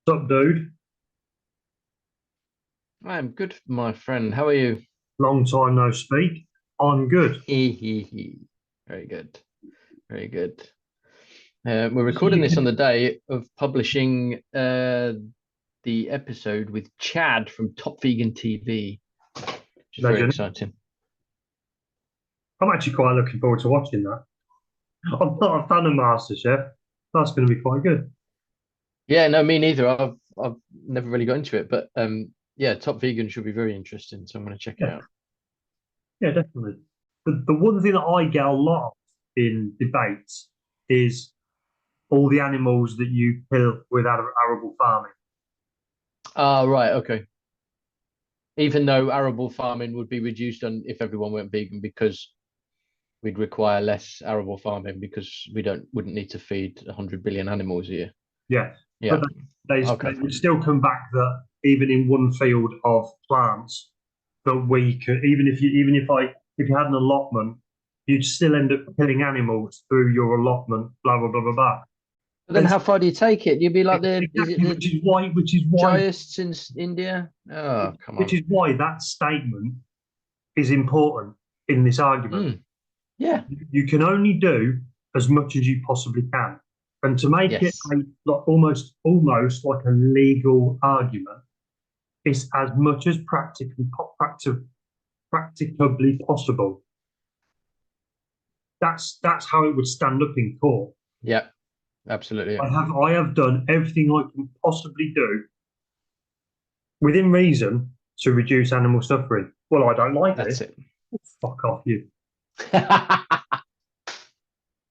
What's up, dude? I'm good, my friend. How are you? Long time no speak. I'm good. Very good. Very good. We're recording this on the day of publishing the episode with Chad from Top Vegan TV, which is very Imagine. exciting. I'm actually quite looking forward to watching that. I'm not a fan of MasterChef. That's going to be quite good. Yeah, no, me neither. I've never really got into it, but yeah, Top Vegan should be very interesting, so I'm going to check it Yeah, out. yeah, definitely. The one thing that I get a lot of in debates is all the animals that you kill with arable farming. Ah, right, okay. Even though arable farming would be reduced on if everyone went vegan because we'd require less arable farming because we don't wouldn't need to feed 100 billion animals a year. Yeah, but Yeah. they Okay. would still come back that even in one field of plants, that we could even if you had an allotment, you'd still end up killing animals through your allotment. Blah blah blah blah blah. But then And how far do you take it? You'd be like the is it exactly, the which is why Jaists in India? Oh, come which on. is why that statement is important in this argument. Mm, yeah. You can only do as much as you possibly can, and to make it Yes. a like almost like a legal argument is as much as practicably possible. That's how it would stand up in court. Yeah. Absolutely. I have done everything I can possibly do within reason to reduce animal suffering. Well, I don't like That's this. it. Fuck off, you.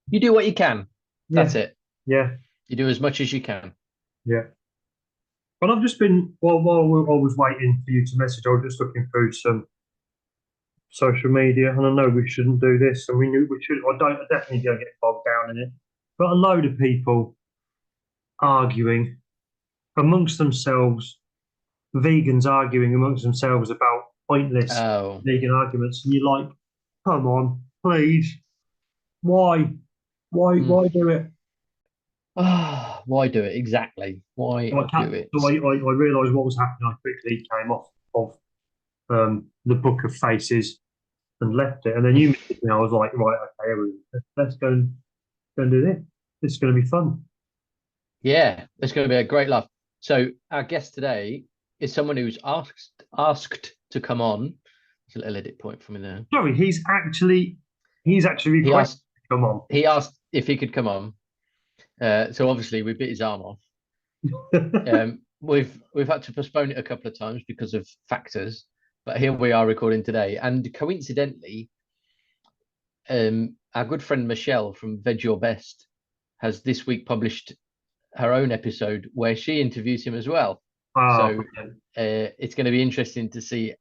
You do what you can. Yeah, That's it. yeah, You do as much as you can. yeah. But I've just been while I was waiting for you to message. I was just looking through some social media, and I know we shouldn't do this, and we knew we should. I definitely don't get bogged down in it. But a load of people arguing amongst themselves, vegans arguing amongst themselves about pointless Oh. vegan arguments, and you're like, come on, please, why, Mm. why do it? Ah, why do it? Exactly. Why So I do can't, it? so I realised what was happening. I quickly came off of the Book of Faces and left it, and then you messaged me. I was like, right, okay, let's go and do this. This is going to be fun. Yeah, it's going to be a great laugh. So our guest today is someone who's asked to come on. There's a little edit point for me there. Sorry, he's actually He requested. asked Come on. he asked if he could come on. So obviously we bit his arm off. We've had to postpone it a couple of times because of factors, but here we are recording today. And coincidentally, our good friend Michelle from Veg Your Best has this week published her own episode where she interviews him as well. Ah, So it's going to be interesting to see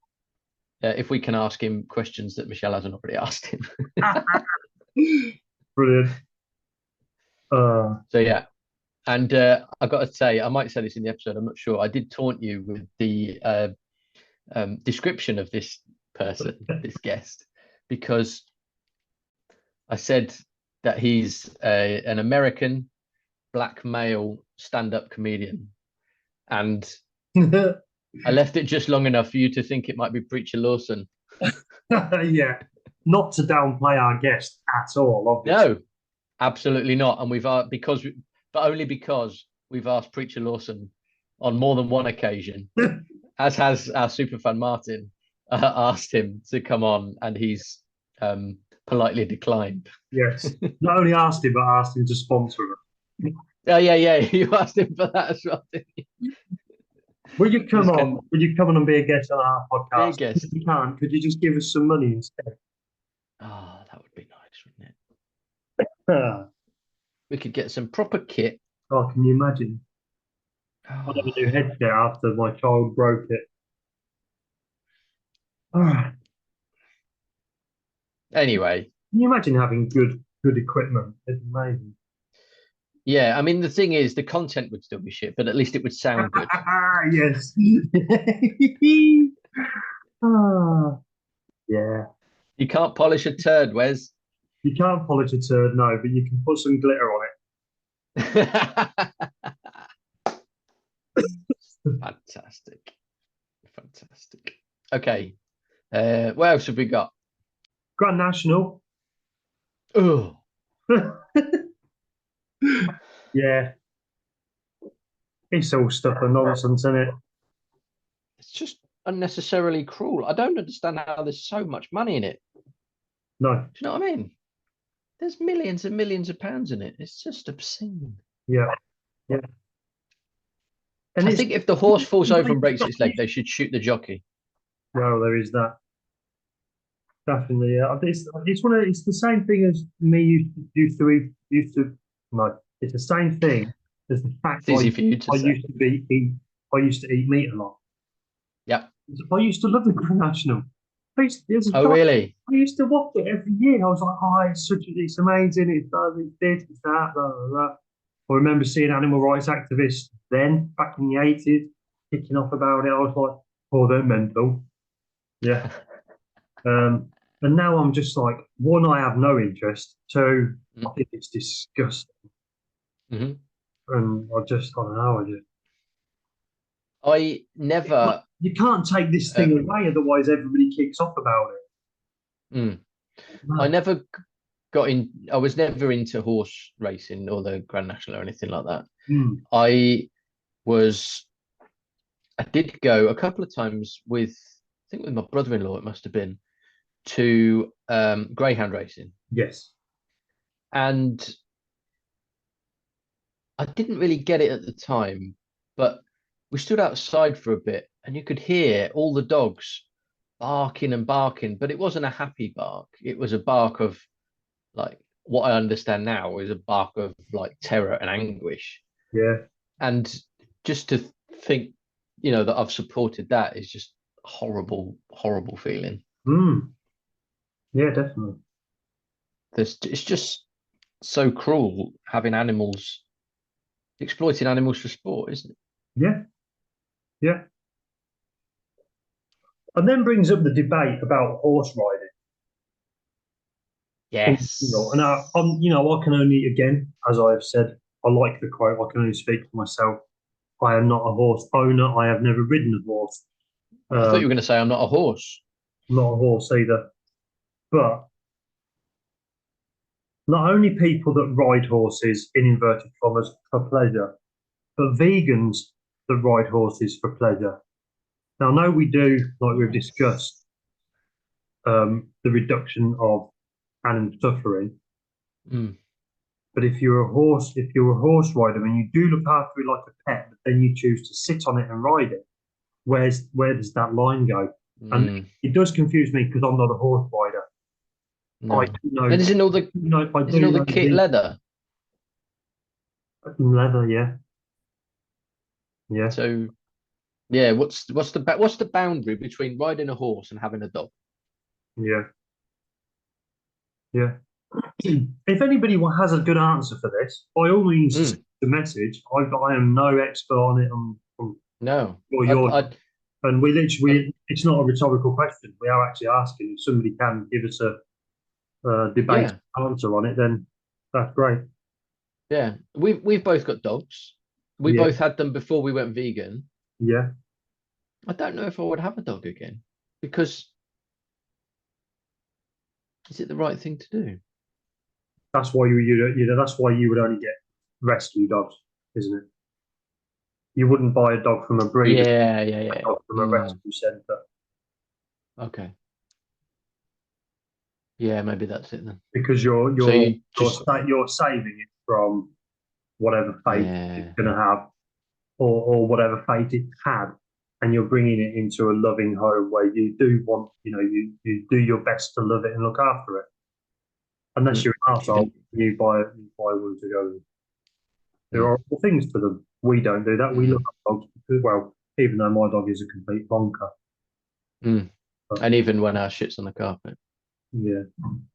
if we can ask him questions that Michelle hasn't already asked him. brilliant. So yeah, and I got to say, I might say this in the episode. I'm not sure. I did taunt you with the description of this person, this guest, because I said that he's an American black male stand-up comedian, and I left it just long enough for you to think it might be Preacher Lawson. Yeah, not to downplay our guest at all, obviously. No, absolutely not. And we've but only because we've asked Preacher Lawson on more than one occasion, as has our superfan Martin, asked him to come on, and he's politely declined. Yes, not only asked him, but asked him to sponsor it. Oh yeah, yeah. You asked him for that as well, didn't you? Will you come Just on? can Will you come on and be a guest on our be a podcast? If guest. you can't, could you just give us some money instead? Oh, that would be nice, wouldn't it? Ah, We could get some proper kit. oh, can you imagine? I have a new Oh. headset after my child broke it. Ah, Anyway, can you imagine having good equipment? It's amazing. yeah. I mean, the thing is, the content would still be shit, but at least it would sound good. Yes. Ah, yeah. You can't polish a turd, Wes. You can't polish a turd, no, but you can put some glitter on it. Fantastic. Fantastic. Okay. What else have we got? Grand National. Oh, Yeah. It's all stuff and nonsense, isn't it? it's just unnecessarily cruel. I don't understand how there's so much money in it. No. Do you know what I mean? There's millions and millions of pounds in it. It's just obscene. Yeah. Yeah. And I think if the horse falls over and breaks its leg, they should shoot the jockey. well, there is that. Definitely, yeah. It's the same thing as me used to eat. No, it's the same thing as the fact It's easy for you to I say. I used to eat meat a lot. Yeah. I used to love the Grand National. Oh, really? I used to watch it every year. I was like, oh, it's amazing. It does, it's this, it's that, blah, blah, blah. I remember seeing animal rights activists then, back in the 80s, kicking off about it. I was like, oh, they're mental. Yeah. And now I'm just like, one, I have no interest. Two, I think it's disgusting. Mm-hmm. And I don't know. I never. You can't take this thing away, otherwise everybody kicks off about it. Mm. No. I never got in. I was never into horse racing or the Grand National or anything like that. Mm. I did go a couple of times with, I think with my brother-in-law, it must have been, to greyhound racing. Yes. And I didn't really get it at the time, but we stood outside for a bit and you could hear all the dogs barking and barking, but it wasn't a happy bark. It was a bark of, like, what I understand now is a bark of like terror and anguish. Yeah. And just to think, that I've supported that is just horrible, horrible feeling. Mm. Yeah, definitely. It's just so cruel having exploiting animals for sport, isn't it? Yeah. Yeah. And then brings up the debate about horse riding. Yes. And I can only, again, as I have said, I like the quote, I can only speak for myself. I am not a horse owner. I have never ridden a horse. I thought you were going to say I'm not a horse. Not a horse either. But not only people that ride horses, in inverted commas, for pleasure, but vegans that ride horses for pleasure. Now, I know we do, like we've discussed, the reduction of animal suffering. Mm. But if you're a horse rider and you do look after it like a pet, but then you choose to sit on it and ride it, where does that line go? And it does confuse me because I'm not a horse rider. No. I do know. And isn't all the kit leather? Leather, yeah. Yeah. So, yeah, what's the boundary between riding a horse and having a dog? Yeah. Yeah. If anybody has a good answer for this, by all means, send the message. I am no expert on it. No. And we literally, it's not a rhetorical question. We are actually asking if somebody can give us a debate answer on it, then that's great. Yeah. We've both got dogs. We both had them before we went vegan. Yeah. I don't know if I would have a dog again, because is it the right thing to do? That's why that's why you would only get rescue dogs, isn't it? You wouldn't buy a dog from a breeder. Yeah. A dog from a rescue centre. Okay. Yeah, maybe that's it then. Because you're saving it from whatever fate it's going to have, or whatever fate it had, and you're bringing it into a loving home where you do want, you do your best to love it and look after it. Unless you're an arsehole, you buy one to go. There are things to them. We don't do that. We look at dogs because, well, even though my dog is a complete bonker. And even when our shit's on the carpet. Yeah.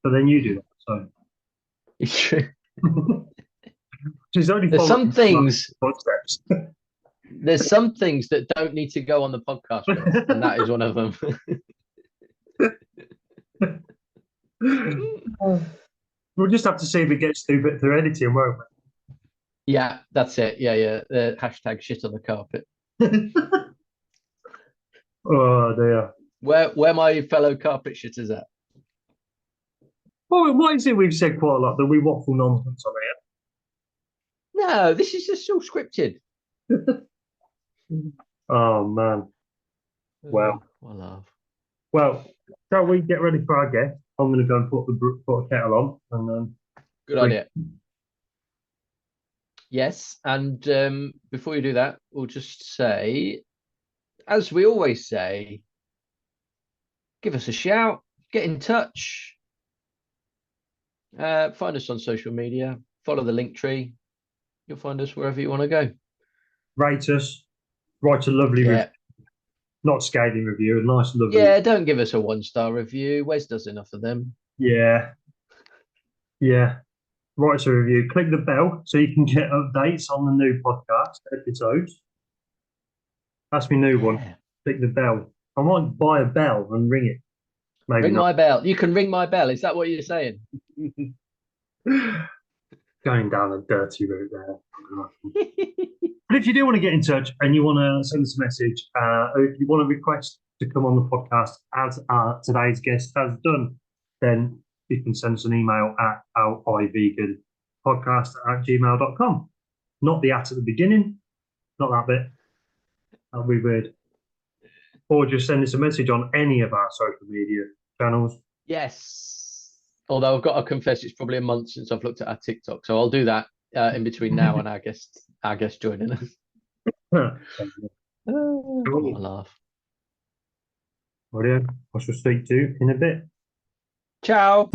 But then you do that, so. It's true. There's some things. There's some things that don't need to go on the podcast, and that is one of them. We'll just have to see if it gets through editing, won't we? Yeah, that's it. Yeah. The hashtag shit on the carpet. Oh dear. Where my fellow carpet shitters at? Well, what is it we've said quite a lot that we waffle nonsense on No, this is just all scripted. here? Oh man. Well, I laugh. well. Shall we get ready for our guest? I'm going to go and put a kettle on and Good idea. Yes, and before you do that, we'll just say, as we always say, give us a shout, get in touch, find us on social media, follow the link tree. You'll find us wherever you want to go. rate us, write a lovely review, not scathing review, a nice lovely. Yeah, don't give us a 1-star review. Wes does enough of them. Yeah, yeah. Write us a review. Click the bell so you can get updates on the new podcast episodes. That's my new one. Click the bell. I might buy a bell and ring it. Maybe ring not. my bell. You can ring my bell. Is that what you're saying? Going down a dirty route there. But if you do want to get in touch and you want to send us a message, or if you want to request to come on the podcast as today's guest has done, then you can send us an email at outveganpodcast@gmail.com. Not the at the beginning, not that bit. That'll be weird. Or just send us a message on any of our social media channels. Yes. Although I've got to confess, it's probably a month since I've looked at our TikTok, so I'll do that in between now and our guest joining us. Cool. I laugh. Brilliant. I shall speak to you in a bit. Ciao.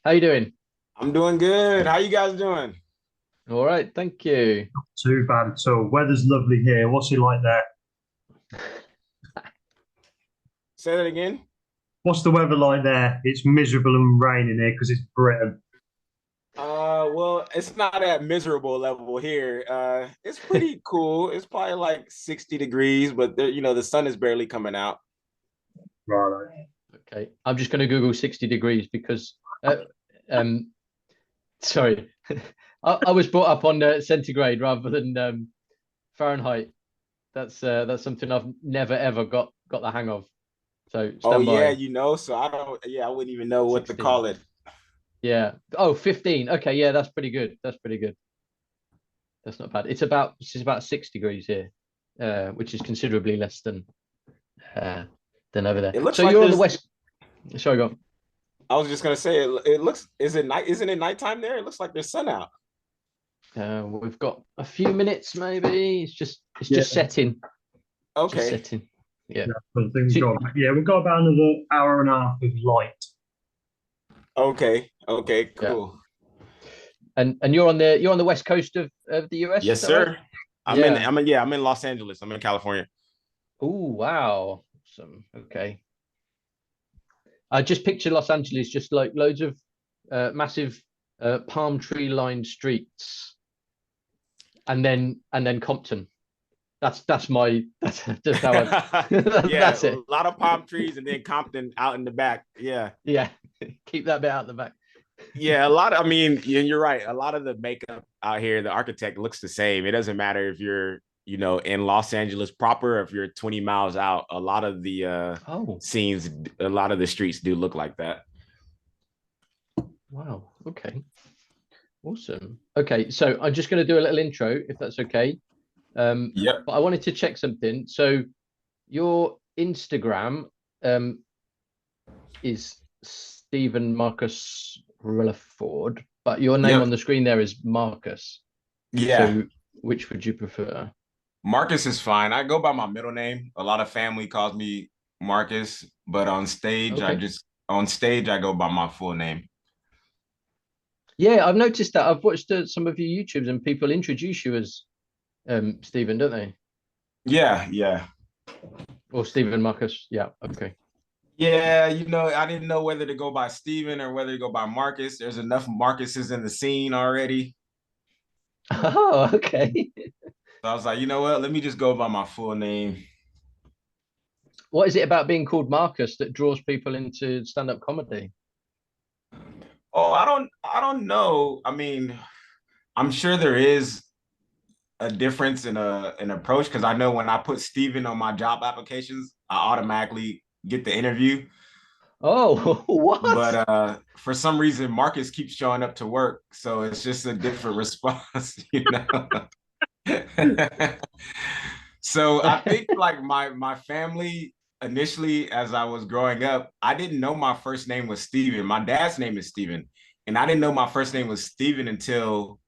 How you doing? I'm doing good. How you guys doing? All right, thank you. Not too bad at all. Weather's lovely here. What's it like there? Say that again. What's the weather like there? It's miserable and raining here because it's Britain. Well, it's not at miserable level here. It's pretty cool. It's probably like 60 degrees, but there, the sun is barely coming out. Right. Okay, I'm just going to Google 60 degrees because, sorry, I was brought up on centigrade rather than Fahrenheit. That's something I've never ever got the hang of. So stand by. Yeah, so I wouldn't even know what 16. to call it. Yeah. Oh, 15. Okay, yeah, that's pretty good. That's pretty good. That's not bad. It's about 6 degrees here, which is considerably less than over there. It looks so like you're on the west. Sorry, go on. I was just gonna say it looks. Isn't it nighttime there? It looks like there's sun out. We've got a few minutes, maybe. It's just setting. Okay. Just setting. Yeah. We've got about another hour and a half of light. Okay, cool. Yeah. And you're on the west coast of the US? Yes, sir. Right? I'm in Los Angeles. I'm in California. Oh, wow. Awesome. Okay. I just picture Los Angeles just like loads of massive palm tree lined streets. And then Compton. That's just how I that's it. A lot of palm trees and then Compton out in the back. Yeah. Yeah. Keep that bit out the back. Yeah, you're right. A lot of the makeup out here, the architect looks the same. It doesn't matter if you're, in Los Angeles proper, or if you're 20 miles out. A lot of the scenes, a lot of the streets do look like that. Wow. Okay. Awesome. Okay, so I'm just going to do a little intro, if that's okay. Yep. But I wanted to check something. So your Instagram is Stephen Marcus Rutherford, but your name on the screen there is Marcus. Yeah. So which would you prefer? Marcus is fine. I go by my middle name. A lot of family calls me Marcus, but on stage, I go by my full name. Yeah, I've noticed that. I've watched some of your YouTubes and people introduce you as Stephen, don't they? Yeah. Or Stephen Marcus. Yeah, okay. Yeah, I didn't know whether to go by Stephen or whether to go by Marcus. There's enough Marcuses in the scene already. Oh, okay. So I was like, you know what? Let me just go by my full name. What is it about being called Marcus that draws people into stand-up comedy? Oh, I don't know. I mean, I'm sure there is a difference in an approach, because I know when I put Steven on my job applications, I automatically get the interview. Oh, what? But for some reason, Marcus keeps showing up to work, so it's just a different response, you know. So I think like my family initially, as I was growing up, I didn't know my first name was Steven. My dad's name is Steven, and I didn't know my first name was Steven until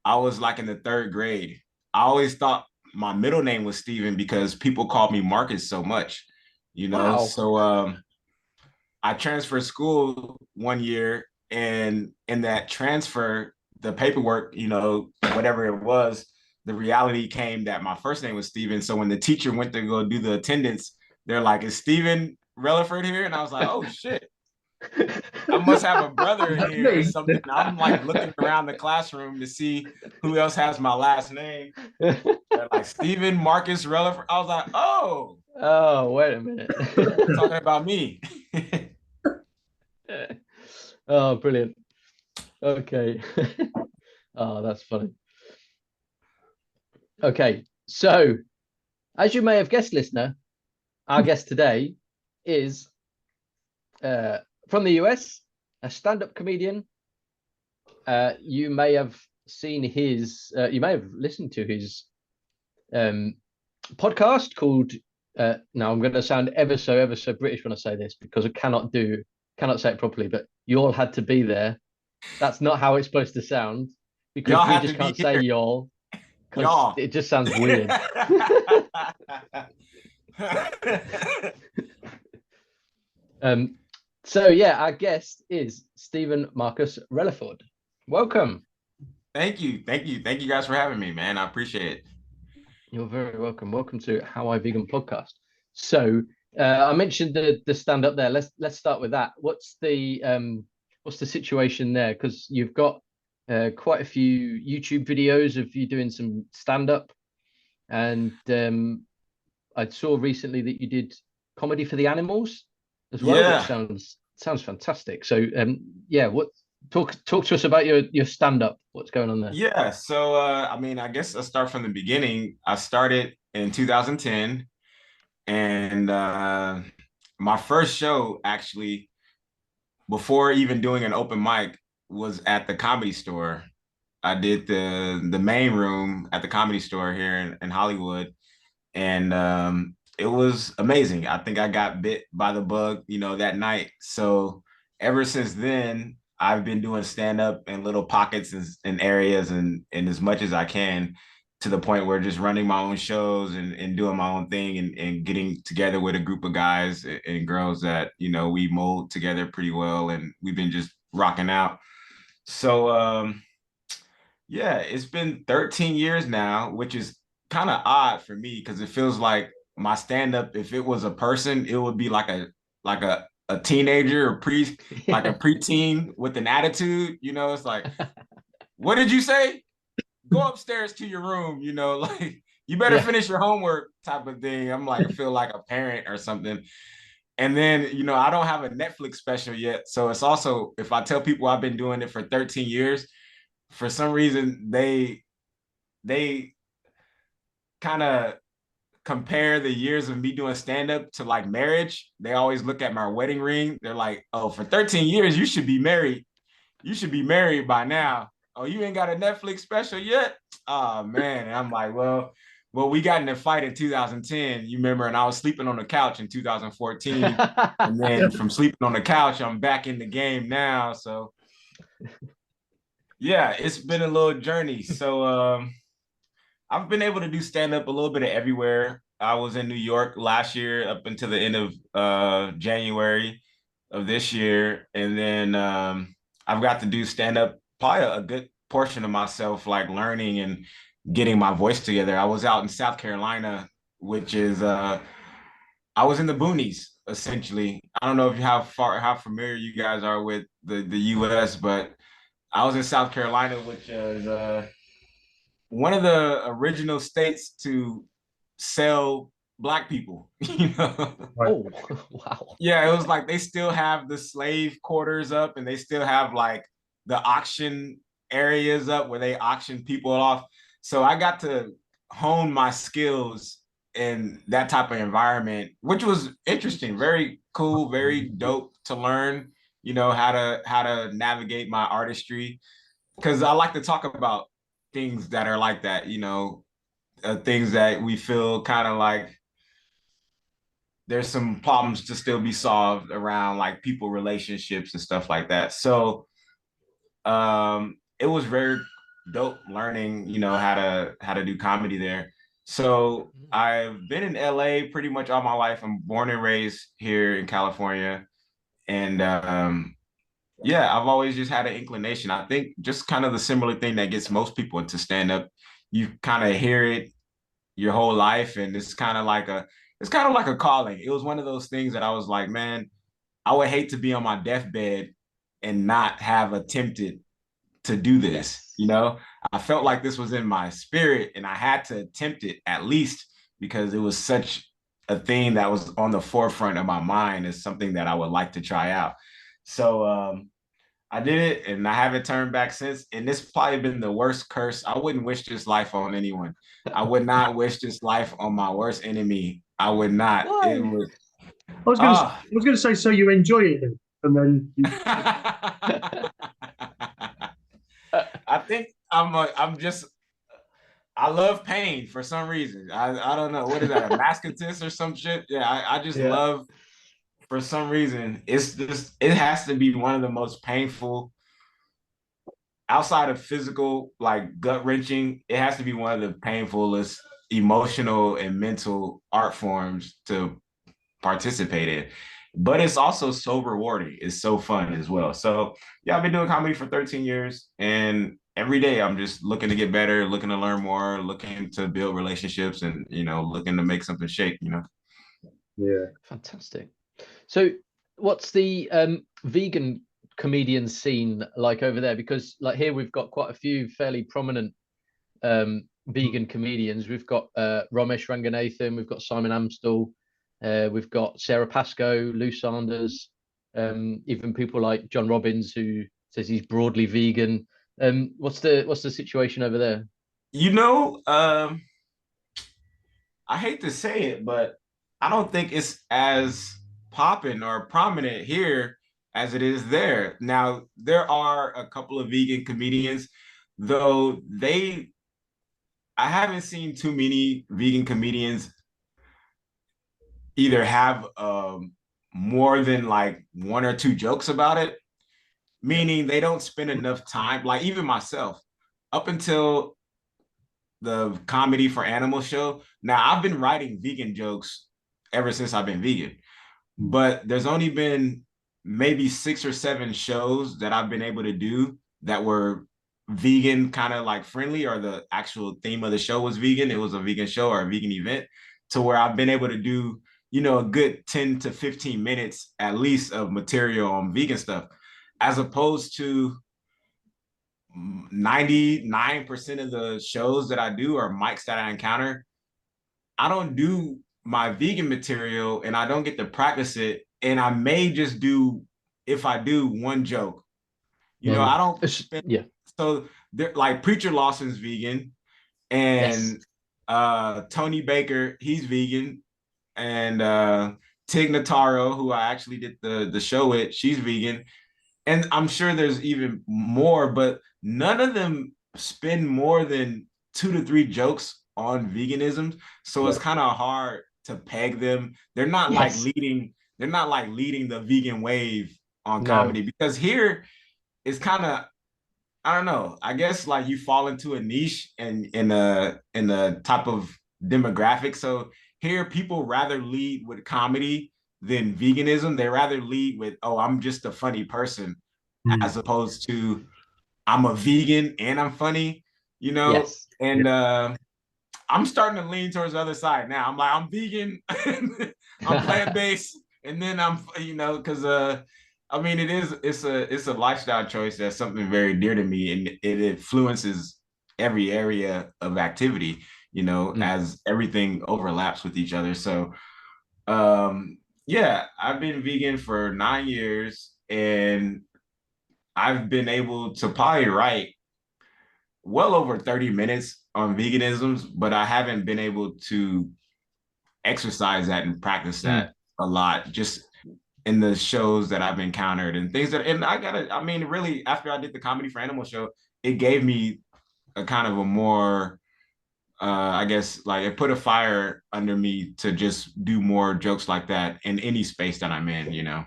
I was like in the 3rd grade. I always thought my middle name was Steven because people called me Marcus so much, you know. Wow. So I transferred school one year, and in that transfer, the paperwork, you know, whatever it was, the reality came that my first name was Steven. So when the teacher went to go do the attendance, they're like, "Is Steven Relaford here?" And I was like, "Oh shit, I must have a brother in here or something." I'm like looking around the classroom to see who else has my last name. They're like, "Steven Marcus Relaford." I was like, "Oh, wait a minute." talking about me. Oh, brilliant. Okay. Oh, that's funny. Okay, so as you may have guessed, listener, our guest today is from the US, a stand-up comedian. You may have seen his, you may have listened to his podcast called, now I'm going to sound ever so British when I say this, because I cannot say it properly, but you all had to be there. That's not how it's supposed to sound, because we just can't say y'all, because it just sounds weird. So yeah, our guest is Steven Marcus Relaford. Welcome. Thank you guys for having me, man. I appreciate it. You're very welcome. Welcome to How I Vegan podcast. So I mentioned the stand up there. Let's start with that. What's the situation there? Because you've got quite a few YouTube videos of you doing some stand up, and I saw recently that you did comedy for the animals as well, which sounds fantastic. So yeah, talk to us about your stand up. What's going on there? Yeah, so I mean, I guess I'll start from the beginning. I started in 2010, and my first show actually, before even doing an open mic, was at the Comedy Store. I did the main room at the Comedy Store here in Hollywood, and it was amazing. I think I got bit by the bug, you know, that night. So ever since then, I've been doing stand up in little pockets and areas and as much as I can, to the point where just running my own shows and doing my own thing and getting together with a group of guys and girls that, you know, we mold together pretty well, and we've been just rocking out. So yeah, it's been 13 years now, which is kind of odd for me because it feels like my stand-up, if it was a person, it would be like a teenager or like a preteen with an attitude. You know, it's like, what did you say? Go upstairs to your room, you know, like you better finish your homework type of thing. I'm like, I feel like a parent or something. And then, you know, I don't have a Netflix special yet. So it's also, if I tell people I've been doing it for 13 years, for some reason they kind of compare the years of me doing stand-up to like marriage. They always look at my wedding ring. They're like, "Oh, for 13 years you should be married. You should be married by now. Oh, you ain't got a Netflix special yet?" Oh man. And I'm like, well, we got in a fight in 2010, you remember, and I was sleeping on the couch in 2014. And then from sleeping on the couch, I'm back in the game now. So yeah, it's been a little journey. So I've been able to do stand up a little bit of everywhere. I was in New York last year up until the end of January of this year. And then I've got to do stand up probably a good portion of myself, like learning and getting my voice together. I was out in South Carolina, which is I was in the boonies essentially. I don't know if how familiar you guys are with the US, but I was in South Carolina, which is one of the original states to sell Black people, you know? Oh, wow. Yeah, it was like they still have the slave quarters up, and they still have like the auction areas up where they auction people off. So I got to hone my skills in that type of environment, which was interesting, very cool, very dope to learn, you know, how to navigate my artistry. Because I like to talk about things that are like that, you know, things that we feel kind of like there's some problems to still be solved around like people relationships and stuff like that. So it was very dope learning, you know, how to do comedy there. So I've been in LA pretty much all my life. I'm born and raised here in California. And yeah, I've always just had an inclination. I think just kind of the similar thing that gets most people into stand up. You kind of hear it your whole life, and it's kind of like a calling. It was one of those things that I was like, man, I would hate to be on my deathbed and not have attempted to do this. Yes. You know, I felt like this was in my spirit and I had to attempt it at least because it was such a thing that was on the forefront of my mind as something that I would like to try out. So I did it and I haven't turned back since. And this probably been the worst curse. I wouldn't wish this life on anyone. I would not wish this life on my worst enemy. I would not. It would. I was gonna say, so you enjoy it, and then. I think I'm just. I love pain for some reason. I don't know what is that, a masochism or some shit. Yeah, I just love. For some reason, it's just it has to be one of the most painful outside of physical, like gut wrenching. It has to be one of the painfulest emotional and mental art forms to participate in. But it's also so rewarding. It's so fun as well. So yeah, I've been doing comedy for 13 years, and every day I'm just looking to get better, looking to learn more, looking to build relationships, and you know, looking to make something shake. You know. Yeah. Fantastic. So what's the vegan comedian scene like over there? Because like here we've got quite a few fairly prominent vegan comedians. We've got Ramesh Ranganathan, we've got Simon Amstell, we've got Sarah Pascoe, Lou Sanders, even people like John Robbins, who says he's broadly vegan. What's the situation over there? You know, I hate to say it, but I don't think it's as popping or prominent here as it is there. Now, there are a couple of vegan comedians, though I haven't seen too many vegan comedians either have more than like one or two jokes about it, meaning they don't spend enough time. Like even myself, up until the Comedy for Animals show. Now I've been writing vegan jokes ever since I've been vegan, but there's only been maybe 6 or 7 shows that I've been able to do that were vegan kind of like friendly, or the actual theme of the show was vegan. It was a vegan show or a vegan event, to where I've been able to do, you know, a good 10 to 15 minutes at least of material on vegan stuff, as opposed to 99% of the shows that I do or mics that I encounter, I don't do my vegan material and I don't get to practice it. And I may just do, if I do, one joke. You know, I don't spend, so they're like Preacher Lawson's vegan, and Tony Baker, he's vegan, and Tig Notaro, who I actually did the show with, she's vegan. And I'm sure there's even more, but none of them spend more than 2 to 3 jokes on veganism. So it's kind of hard to peg them. They're not like leading the vegan wave on comedy, because here it's kind of, I don't know, I guess like you fall into a niche and in a type of demographic. So here people rather lead with comedy than veganism. They rather lead with, oh, I'm just a funny person, as opposed to I'm a vegan and I'm funny, you know? And I'm starting to lean towards the other side now. I'm like, I'm vegan, I'm plant-based, and then I'm, you know, because I mean, it's a lifestyle choice. That's something very dear to me, and it influences every area of activity, you know, as everything overlaps with each other. So yeah, I've been vegan for 9 years, and I've been able to probably write well over 30 minutes on veganisms, but I haven't been able to exercise that and practice that a lot, just in the shows that I've encountered and things that, and I mean, really, after I did the Comedy for Animal show, it gave me a kind of a more, I guess, like it put a fire under me to just do more jokes like that in any space that I'm in, you know?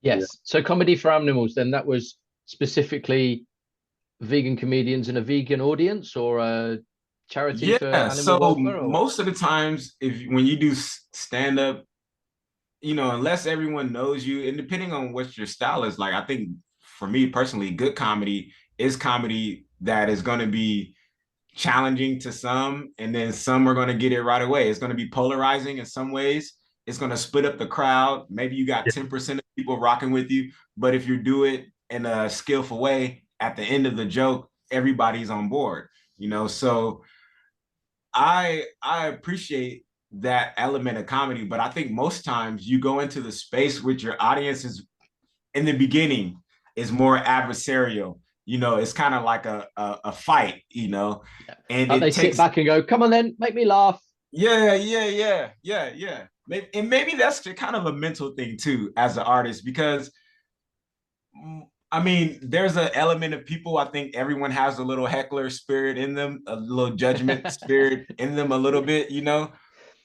Yes. Yeah. So Comedy for Animals, then that was specifically vegan comedians and a vegan audience, or a charity for animal welfare? Or? Most of the times, when you do stand up, you know, unless everyone knows you, and depending on what your style is, like I think for me personally, good comedy is comedy that is going to be challenging to some, and then some are going to get it right away. It's going to be polarizing in some ways. It's going to split up the crowd. Maybe you got 10% of people rocking with you, but if you do it in a skillful way, at the end of the joke, everybody's on board, you know? So I appreciate that element of comedy, but I think most times you go into the space with your audience is in the beginning is more adversarial. You know, it's kind of like a fight, you know, and they sit back and go, "Come on, then, make me laugh." Yeah. And maybe that's kind of a mental thing too, as an artist, because I mean, there's an element of people, I think everyone has a little heckler spirit in them, a little judgment spirit in them a little bit, you know,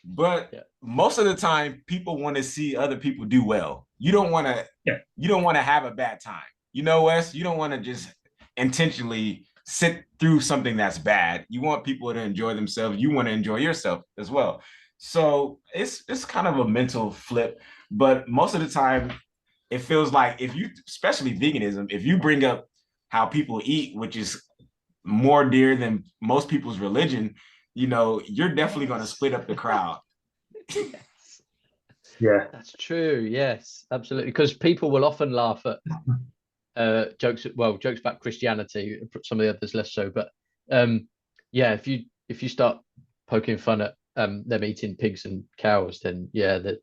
but most of the time people want to see other people do well. You don't want to have a bad time. You know, Wes, you don't want to just intentionally sit through something that's bad. You want people to enjoy themselves. You want to enjoy yourself as well. So it's kind of a mental flip, but most of the time it feels like if you, especially veganism, if you bring up how people eat, which is more dear than most people's religion, you know, you're definitely going to split up the crowd. Yes. Yeah, that's true. Yes, absolutely. Because people will often laugh at jokes about Christianity, some of the others less so. But yeah, if you start poking fun at them eating pigs and cows, then that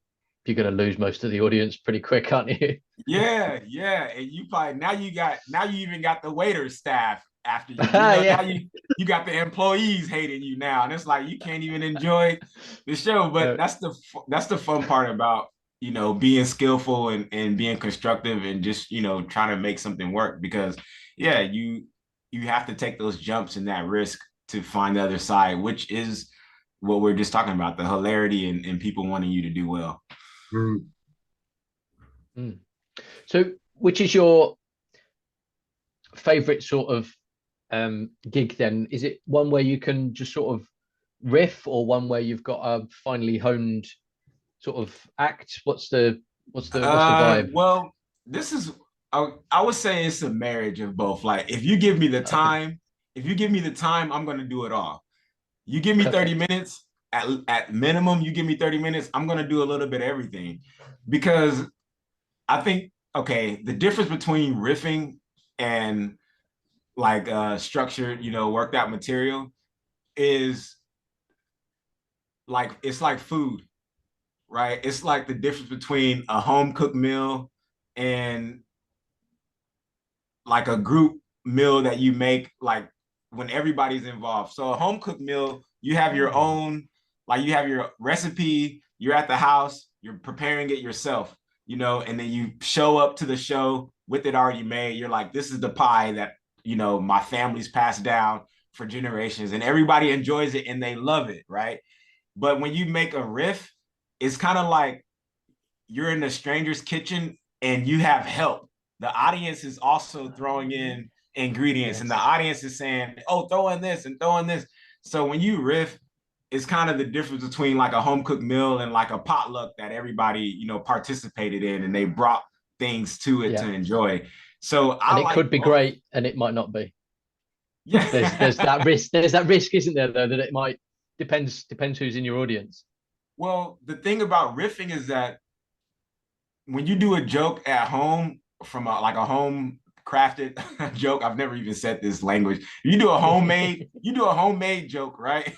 you're going to lose most of the audience pretty quick, aren't you? Yeah. And you probably now you even got the waiter staff after you. Now you got the employees hating you now, and it's like you can't even enjoy the show. But that's the fun part about, you know, being skillful and being constructive and just, you know, trying to make something work, because you have to take those jumps and that risk to find the other side, which is what we're just talking about, the hilarity and people wanting you to do well. So which is your favorite sort of gig then? Is it one where you can just sort of riff, or one where you've got a finely honed sort of act? What's the vibe? Well, this is I would say it's a marriage of both. Like if you give me the time, I'm going to do it all. You give me 30 minutes at minimum, you give me 30 minutes, I'm going to do a little bit of everything, because I think, okay, the difference between riffing and like structured, you know, worked out material is like, it's like food, right? It's like the difference between a home cooked meal and like a group meal that you make, like when everybody's involved. So a home cooked meal, you have your own, like you have your recipe, you're at the house, you're preparing it yourself, you know, and then you show up to the show with it already made. You're like, this is the pie that, you know, my family's passed down for generations, and everybody enjoys it and they love it, right? But when you make a riff, it's kind of like you're in a stranger's kitchen and you have help. The audience is also throwing in ingredients, and the audience is saying, oh, throw in this and throw in this. So when you riff, it's kind of the difference between like a home cooked meal and like a potluck that everybody, you know, participated in and they brought things to it to enjoy. So it could be great and it might not be. Yeah. There's that risk. There's that risk, isn't there, though, that it might depends who's in your audience. Well, the thing about riffing is that when you do a joke at home from like a home crafted joke, I've never even said this language. You do a homemade joke, right?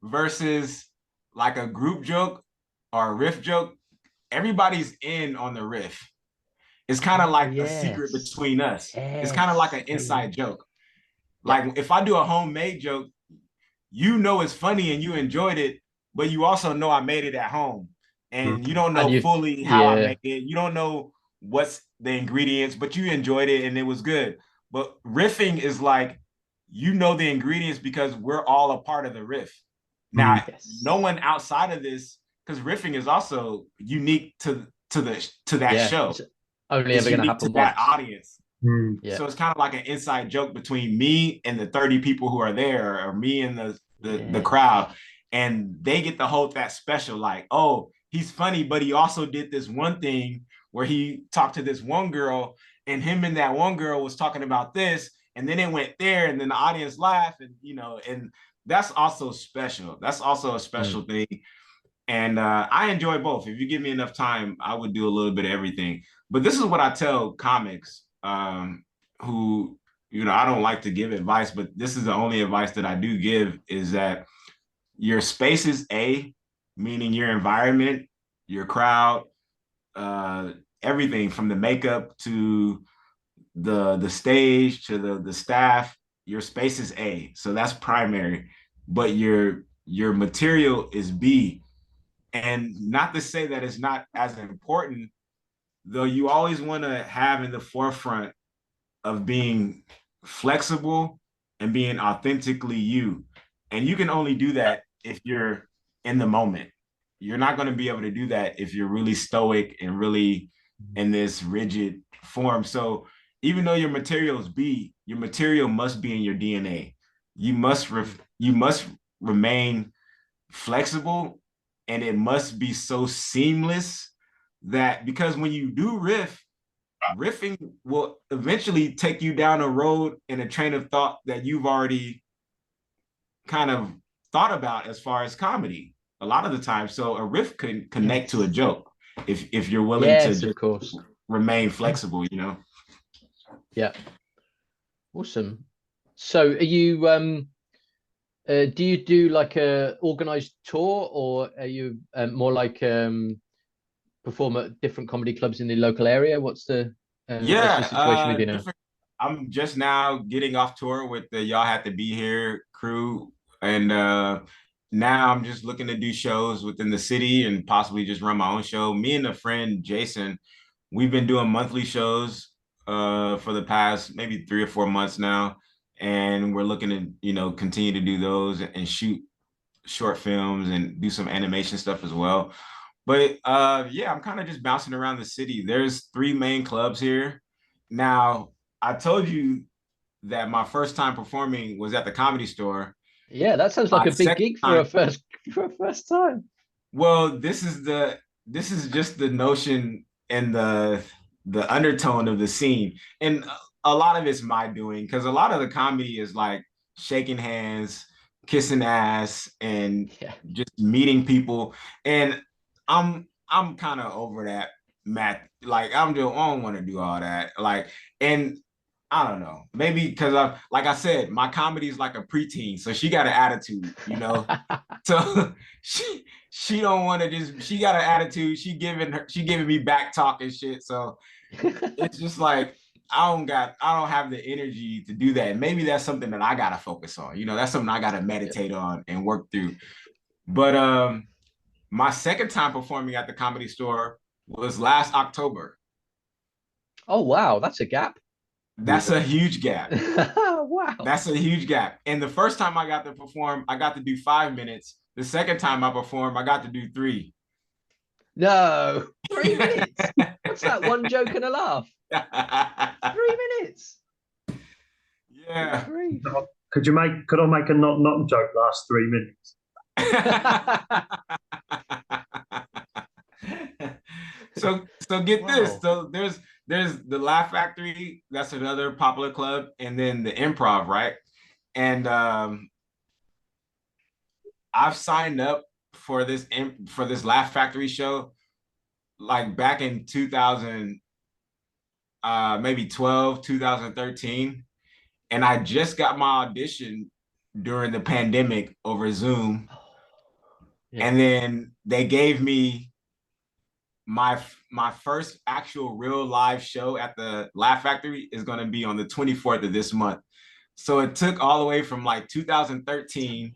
Versus like a group joke or a riff joke, everybody's in on the riff. It's kind of like a secret between us. It's kind of like an inside joke. Like if I do a homemade joke, you know it's funny and you enjoyed it, but you also know I made it at home, and you don't know fully how I make it. You don't know what's the ingredients, but you enjoyed it and it was good. But riffing is like, you know the ingredients because we're all a part of the riff. Now, no one outside of this, because riffing is also unique to that show. It's only ever going to happen to that audience. Yeah. So it's kind of like an inside joke between me and the 30 people who are there, or me and the crowd. And they get to hold that special, like, oh, he's funny, but he also did this one thing where he talked to this one girl, and him and that one girl was talking about this, and then it went there, and then the audience laughed, and and that's also special. That's also a special thing. And I enjoy both. If you give me enough time, I would do a little bit of everything. But this is what I tell comics who, I don't like to give advice, but this is the only advice that I do give, is that your space is A, meaning your environment, your crowd, everything from the makeup to the stage to the staff. Your space is A, so that's primary. But your material is B. And not to say that it's not as important, though you always want to have in the forefront of being flexible and being authentically you. And you can only do that if you're in the moment. You're not going to be able to do that if you're really stoic and really in this rigid form. So even though your material is B, your material must be in your DNA. You must remain flexible, and it must be so seamless that, because when you do riffing will eventually take you down a road in a train of thought that you've already kind of thought about as far as comedy a lot of the time. So a riff can connect to a joke if you're willing to, of course, remain flexible, Yeah. Awesome. So are you do you do like a organized tour, or are you more like perform at different comedy clubs in the local area? What's the situation with you now? I'm just now getting off tour with the Y'all Have to Be Here crew, and now I'm just looking to do shows within the city and possibly just run my own show. Me and a friend Jason, we've been doing monthly shows for the past maybe 3 or 4 months now, and we're looking to continue to do those and shoot short films and do some animation stuff as well. But yeah, I'm kind of just bouncing around the city. There's 3 main clubs here. Now, I told you that my first time performing was at the Comedy Store. Yeah, that sounds like a big gig for a first time. Well, this is just the notion and the undertone of the scene. And a lot of it's my doing, because a lot of the comedy is like shaking hands, kissing ass, and just meeting people. And I'm kind of over that, Matt. Like I don't want to do all that. Like, and I don't know, maybe because like I said, my comedy is like a preteen, so she got an attitude, So she don't want to she got an attitude. She giving me back talk and shit. So it's just like I don't have the energy to do that. Maybe that's something that I gotta focus on. That's something I gotta meditate on and work through. But my second time performing at the Comedy Store was last October. Oh wow, that's a gap. That's a huge gap. Wow. That's a huge gap. And the first time I got to perform, I got to do 5 minutes. The second time I performed, I got to do 3. No, 3 minutes. What's that? One joke and a laugh. 3 minutes. Yeah. Could I make a not joke last 3 minutes? So get this. So there's the Laugh Factory, that's another popular club, and then the Improv, right? And I've signed up for this Laugh Factory show like back in 2000, maybe 12, 2013, and I just got my audition during the pandemic over Zoom, and then they gave me my first actual real live show at the Laugh Factory is going to be on the 24th of this month. So it took all the way from like 2013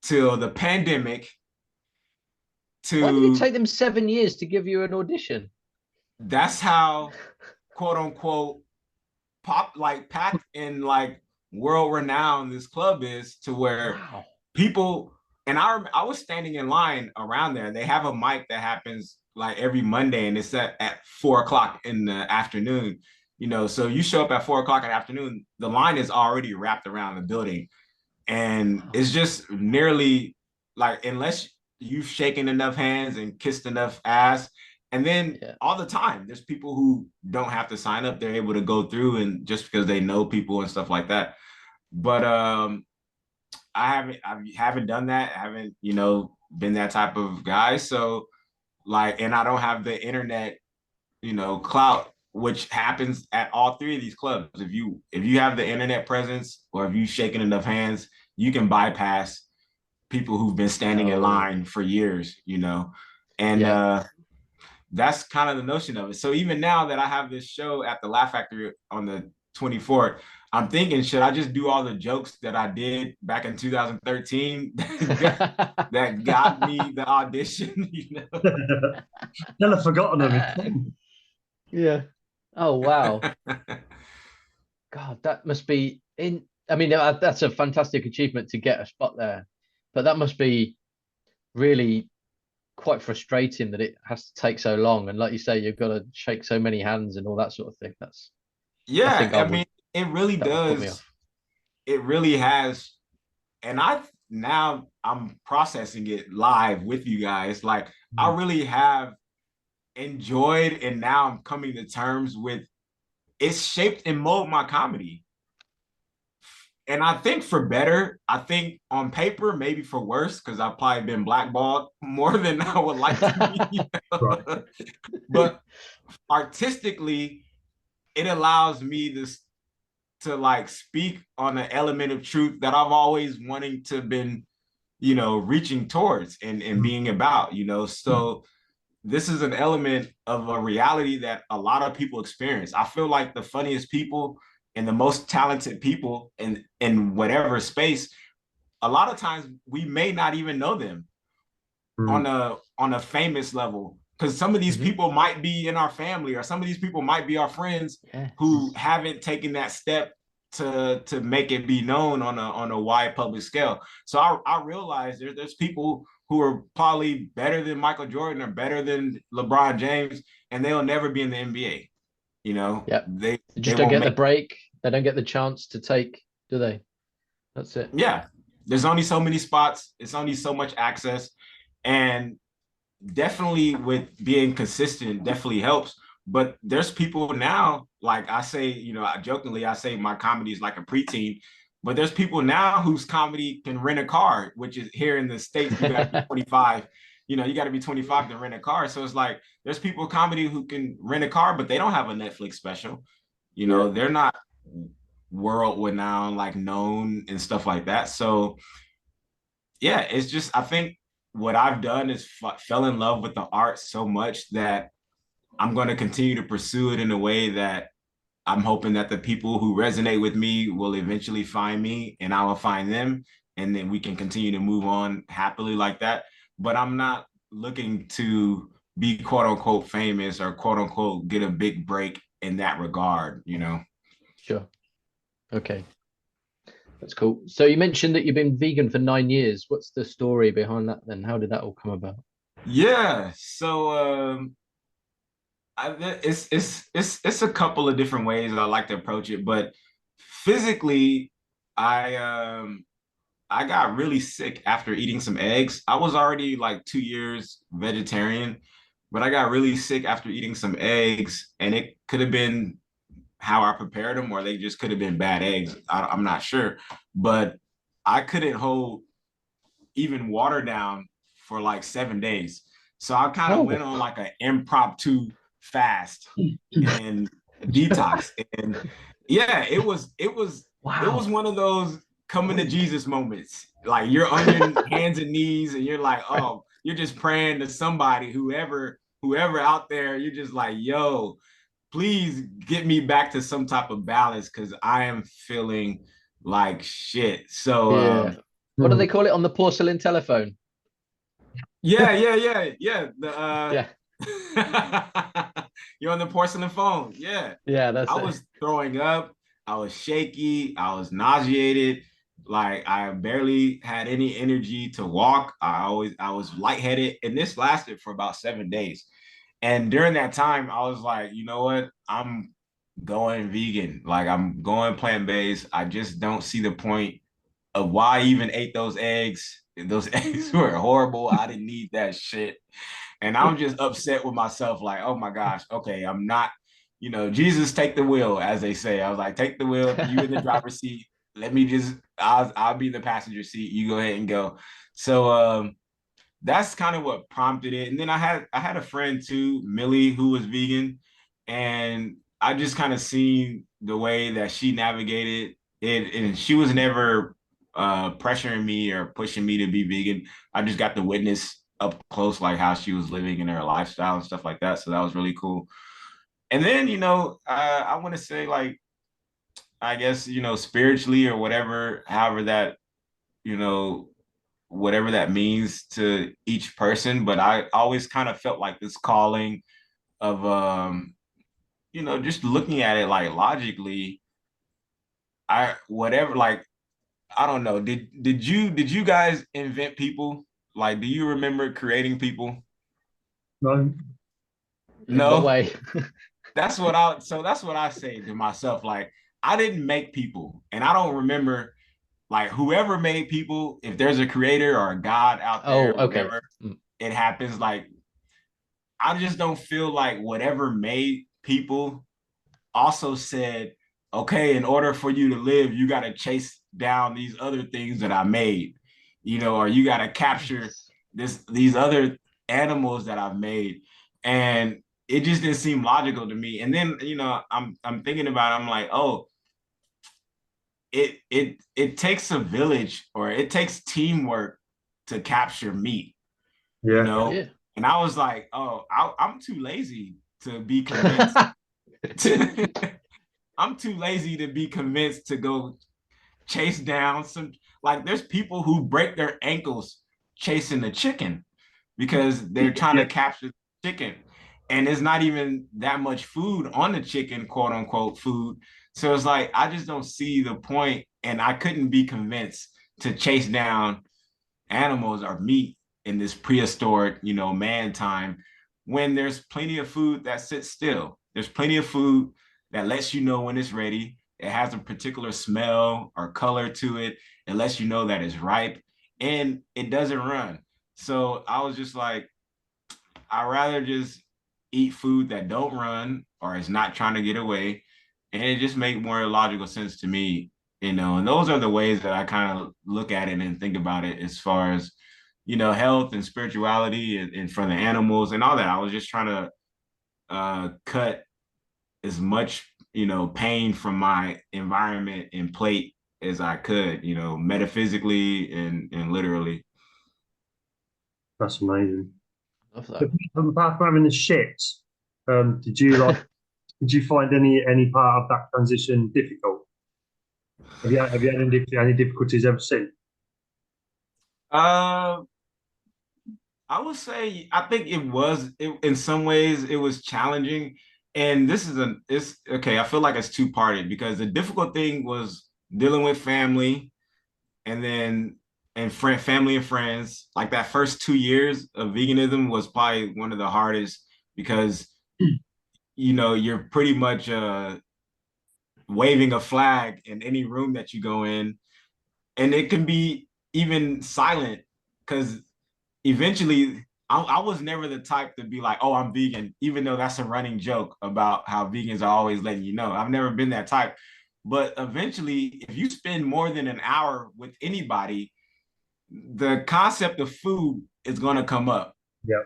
till the pandemic Why did it to, take them 7 years to give you an audition? that's how quote unquote packed in like world renowned this club is, to where people, and I was standing in line around there. They have a mic that happens like every Monday, and it's at 4 o'clock in the afternoon. So you show up at 4 o'clock in the afternoon, the line is already wrapped around the building. And it's just nearly like, unless you've shaken enough hands and kissed enough ass. And then all the time, there's people who don't have to sign up. They're able to go through, and just because they know people and stuff like that. But I haven't done that. I haven't, been that type of guy. So like, and I don't have the internet, clout, which happens at all three of these clubs. If you have the internet presence, or if you've shaken enough hands, you can bypass people who've been standing in line for years, and that's kind of the notion of it. So even now that I have this show at the Laugh Factory on the 24th, I'm thinking, should I just do all the jokes that I did back in 2013 that got me the audition? Never forgotten them. Yeah. Oh wow. God, that must be in. I mean, that's a fantastic achievement to get a spot there, but that must be really quite frustrating that it has to take so long. And like you say, you've got to shake so many hands and all that sort of thing. I mean, it really does. It really has. And now I'm processing it live with you guys. Like, I really have enjoyed, and now I'm coming to terms with, it's shaped and molded my comedy. And I think for better. I think on paper, maybe for worse, because I've probably been blackballed more than I would like to be. Right. But artistically, it allows me to like speak on an element of truth that I've always wanting to been, reaching towards and being about, So this is an element of a reality that a lot of people experience. I feel like the funniest people and the most talented people in whatever space, a lot of times we may not even know them on a famous level, because some of these people might be in our family, or some of these people might be our friends who haven't taken that step to make it be known on a wide public scale. So I realize there's people who are probably better than Michael Jordan or better than LeBron James, and they'll never be in the NBA. They just don't get the break. They don't get the chance to take, do they? That's it. Yeah. There's only so many spots. It's only so much access. And definitely with being consistent definitely helps. But there's people now, like I say, jokingly, I say my comedy is like a preteen, but there's people now whose comedy can rent a car, which is here in the States, you got to be 25. You got to be 25 to rent a car. So it's like, there's people comedy who can rent a car, but they don't have a Netflix special. They're not world renowned, like known and stuff like that. So yeah, it's just, I think what I've done is fell in love with the art so much that I'm going to continue to pursue it in a way that I'm hoping that the people who resonate with me will eventually find me, and I will find them, and then we can continue to move on happily like that. But I'm not looking to be quote unquote famous or quote unquote get a big break in that regard, Sure. Okay. That's cool. So you mentioned that you've been vegan for 9 years. What's the story behind that then? How did that all come about? Yeah. So it's a couple of different ways I like to approach it, but physically, I got really sick after eating some eggs. I was already like 2 years vegetarian, but I got really sick after eating some eggs, and it could have been how I prepared them, or they just could have been bad eggs. I'm not sure, but I couldn't hold even water down for like 7 days. So I kind of went on like an impromptu fast and detox. And yeah, it was one of those coming to Jesus moments. Like, you're on your hands and knees and you're like, oh, you're just praying to somebody, whoever out there, you're just like, yo, please get me back to some type of balance because I am feeling like shit. So yeah. What do they call it on the porcelain telephone? yeah. Yeah. You're on the porcelain phone. Yeah. Yeah, that's I it. was throwing up. I was shaky. I was nauseated. Like I barely had any energy to walk. I was lightheaded. And this lasted for about 7 days. And during that time, I was like, you know what? I'm going vegan. Like I'm going plant-based. I just don't see the point of why I even ate those eggs. Those eggs were horrible. I didn't need that shit. And I'm just upset with myself, like, oh my gosh, okay, I'm not, Jesus, take the wheel, as they say. I was like, take the wheel, you in the driver's seat. Let me just, I'll be in the passenger seat. You go ahead and go. So that's kind of what prompted it. And then I had a friend too, Millie, who was vegan, and I just kind of seen the way that she navigated it, and she was never pressuring me or pushing me to be vegan. I just got to witness up close like how she was living in her lifestyle and stuff like that. So that was really cool. And then I want to say like I guess spiritually or whatever, however that you know whatever that means to each person. But I always kind of felt like this calling of just looking at it like logically. I whatever like I don't know. Did you guys invent people? Like, do you remember creating people? No. In what No. way? That's what I say to myself. Like, I didn't make people, and I don't remember like whoever made people. If there's a creator or a God out Oh, there, okay. whatever it happens. Like, I just don't feel like whatever made people also said, okay, in order for you to live, you got to chase down these other things that I made, or you got to capture these other animals that I've made. And it just didn't seem logical to me. And then, I'm thinking about it, I'm like, oh, it takes a village or it takes teamwork to capture meat, Yeah. Yeah. And I was like, oh, I'm too lazy to be convinced. I'm too lazy to be convinced to go chase down some. Like, there's people who break their ankles chasing the chicken because they're trying to capture the chicken. And there's not even that much food on the chicken, quote unquote food. So it's like, I just don't see the point. And I couldn't be convinced to chase down animals or meat in this prehistoric, man time, when there's plenty of food that sits still. There's plenty of food that lets you know when it's ready. It has a particular smell or color to it. It lets you know that it's ripe and it doesn't run. So I was just like, I'd rather just eat food that don't run or is not trying to get away. And it just make more logical sense to me, and those are the ways that I kind of look at it and think about it as far as, health and spirituality and for the animals and all that. I was just trying to cut as much, pain from my environment and plate as I could, metaphysically and literally. That's amazing. Love that. Apart from having the shit, did you find any part of that transition difficult? Have you had any difficulties ever since? I would say I think in some ways it was challenging. And it's okay. I feel like it's two-parted because the difficult thing was dealing with family and then family and friends. Like that first 2 years of veganism was probably one of the hardest because you're pretty much waving a flag in any room that you go in, and it can be even silent because eventually I was never the type to be like, oh, I'm vegan, even though that's a running joke about how vegans are always letting you know. I've never been that type. But eventually, if you spend more than an hour with anybody, the concept of food is going to come up. Yeah.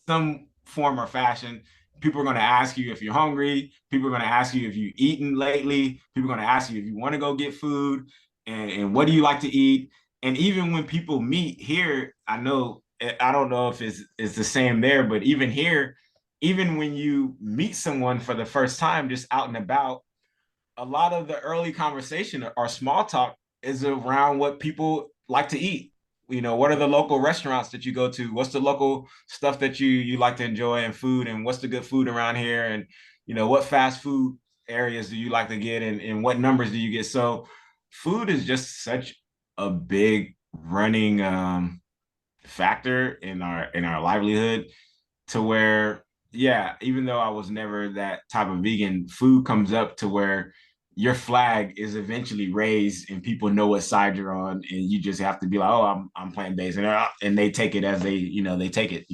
Some form or fashion. People are going to ask you if you're hungry. People are going to ask you if you've eaten lately. People are going to ask you if you want to go get food and what do you like to eat. And even when people meet here, I don't know if it's the same there, but even here, even when you meet someone for the first time, just out and about, a lot of the early conversation or small talk is around what people like to eat. You know, what are the local restaurants that you go to? What's the local stuff that you like to enjoy and food, and what's the good food around here? And, you know, what fast food areas do you like to get, and what numbers do you get? So food is just such a big running factor in our livelihood, to where, yeah, even though I was never that type of vegan, food comes up to where your flag is eventually raised and people know what side you're on, and you just have to be like, oh, I'm plant-based, and they take it as they take it,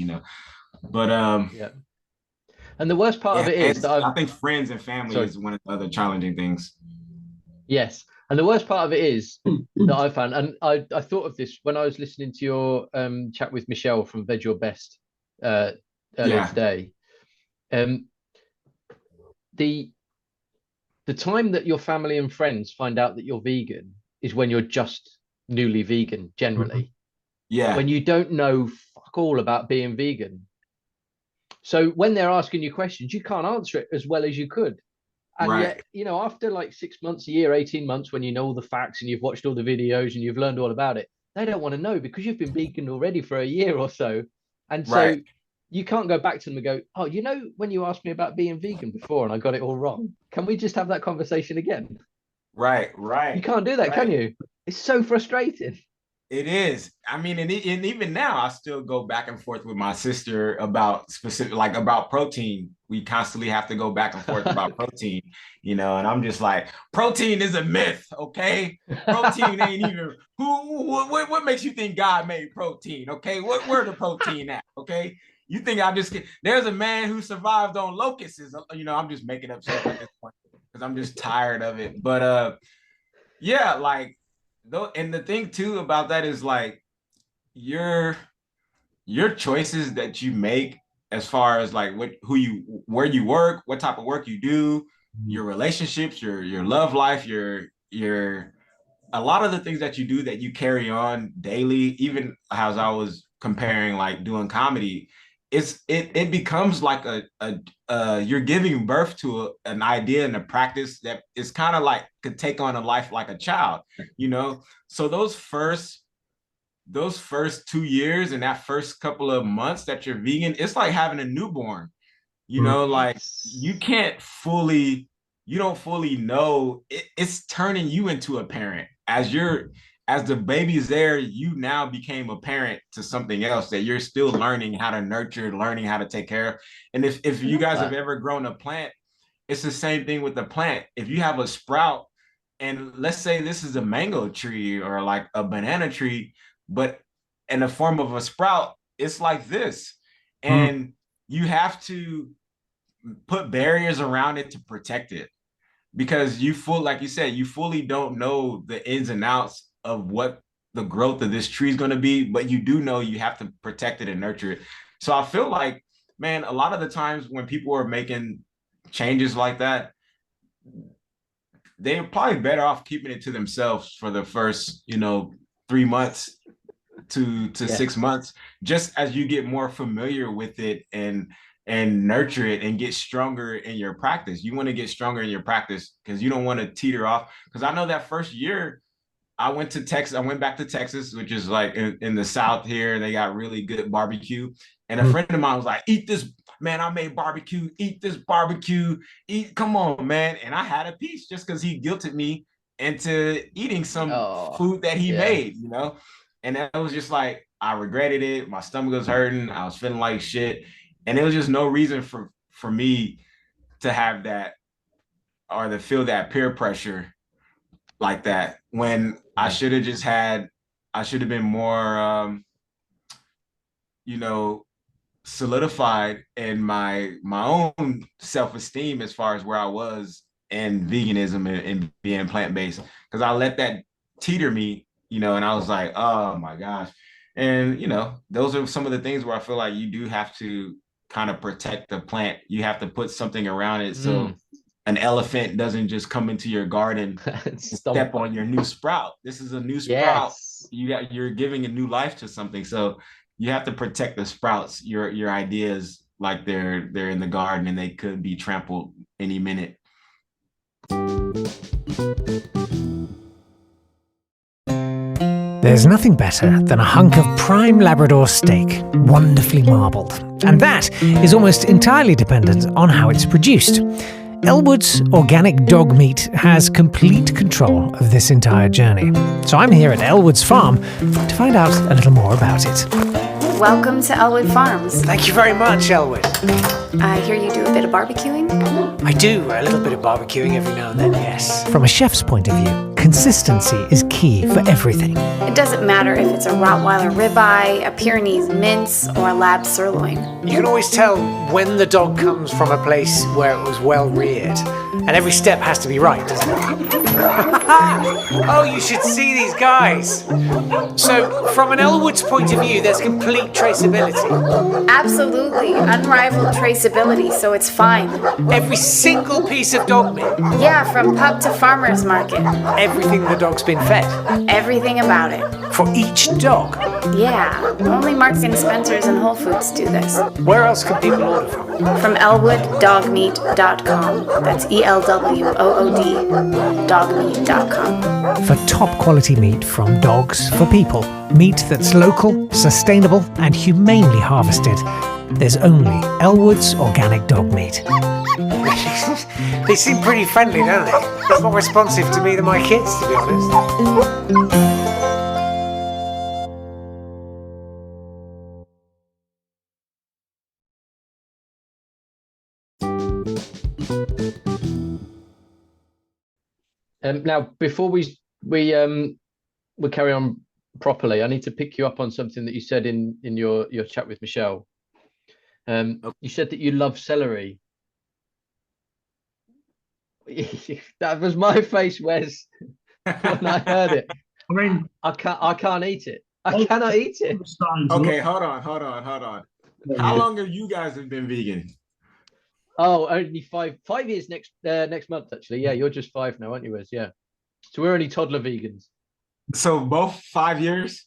But yeah. And the worst part of it is that I think friends and family is one of the other challenging things. Yes. And the worst part of it is that I found, and I thought of this when I was listening to your chat with Michelle from Veg Your Best earlier today. The time that your family and friends find out that you're vegan is when you're just newly vegan, generally. Yeah. When you don't know fuck all about being vegan. So when they're asking you questions, you can't answer it as well as you could. And yet, after like 6 months, a year, 18 months, when you know all the facts and you've watched all the videos and you've learned all about it, they don't want to know because you've been vegan already for a year or so. And so you can't go back to them and go, oh, when you asked me about being vegan before and I got it all wrong, can we just have that conversation again? Right. You can't do that, can you? It's so frustrating. It is. I mean, and even now, I still go back and forth with my sister about about protein. We constantly have to go back and forth about protein, and I'm just like, protein is a myth, okay? Protein ain't even what makes you think God made protein, okay? Where the protein at, okay? You think there's a man who survived on locusts, I'm just making up stuff at this point because I'm just tired of it. But yeah, like, and the thing too about that is like your choices that you make, as far as like where you work, what type of work you do, your relationships, your love life, your a lot of the things that you do that you carry on daily, even as I was comparing like doing comedy, it becomes like you're giving birth to an idea and a practice that is kind of like could take on a life like a child, So those first 2 years and that first couple of months that you're vegan, it's like having a newborn, like you don't fully know it's turning you into a parent. As the baby's there, you now became a parent to something else that you're still learning how to nurture, learning how to take care of. And if you guys have ever grown a plant, it's the same thing with the plant. If you have a sprout, and let's say this is a mango tree or like a banana tree, but in the form of a sprout, it's like this. And you have to put barriers around it to protect it, because like you said, you fully don't know the ins and outs of what the growth of this tree is going to be, but you do know you have to protect it and nurture it. So I feel like, man, a lot of the times when people are making changes like that, they're probably better off keeping it to themselves for the first, 3 months to 6 months, just as you get more familiar with it and nurture it and get stronger in your practice. You want to get stronger in your practice because you don't want to teeter off. Because I know that first year I went back to Texas, which is like in the South here. They got really good barbecue. And a friend of mine was like, eat this, man, I made barbecue, eat this barbecue, come on, man. And I had a piece just because he guilted me into eating some food that he made, And that was just like, I regretted it. My stomach was hurting. I was feeling like shit. And there was just no reason for me to have that or to feel that peer pressure like that, when I should have been more, solidified in my own self-esteem as far as where I was in veganism and being plant-based, because I let that teeter me, and I was like, oh my gosh. And, those are some of the things where I feel like you do have to kind of protect the plant. You have to put something around it so an elephant doesn't just come into your garden and step on your new sprout. This is a new sprout. You're giving a new life to something. So you have to protect the sprouts, your ideas, like they're in the garden and they could be trampled any minute. There's nothing better than a hunk of prime Labrador steak, wonderfully marbled. And that is almost entirely dependent on how it's produced. Elwood's organic dog meat has complete control of this entire journey. So I'm here at Elwood's farm to find out a little more about it. Welcome to Elwood Farms. Thank you very much, Elwood. I hear you do a bit of barbecuing? I do a little bit of barbecuing every now and then, yes. From a chef's point of view, consistency is key for everything. It doesn't matter if it's a Rottweiler ribeye, a Pyrenees mince, or a Lab sirloin. You can always tell when the dog comes from a place where it was well reared. And every step has to be right, doesn't it? Oh, you should see these guys. So, from an Elwood's point of view, there's complete traceability. Absolutely. Unrivaled traceability, so it's fine. Every single piece of dog meat. Yeah, from pup to farmer's market. Everything the dog's been fed. Everything about it. For each dog. Yeah, only Marks and Spencer's and Whole Foods do this. Where else can people order from? From elwooddogmeat.com. That's ELWOOD dogmeat.com. For top quality meat from dogs for people, meat that's local, sustainable, and humanely harvested, there's only Elwood's organic dog meat. They seem pretty friendly, don't they? They're more responsive to me than my kids, to be honest. Now, before we carry on properly, I need to pick you up on something that you said in your chat with Michelle. You said that you love celery. That was my face, Wes, when I heard it. I mean, I can't eat it. I cannot eat it. Okay, hold on. How long have you guys been vegan? Oh, only 5 years next month, actually. Yeah, you're just 5 now, aren't you, Wes? Yeah. So we're only toddler vegans. So both 5 years?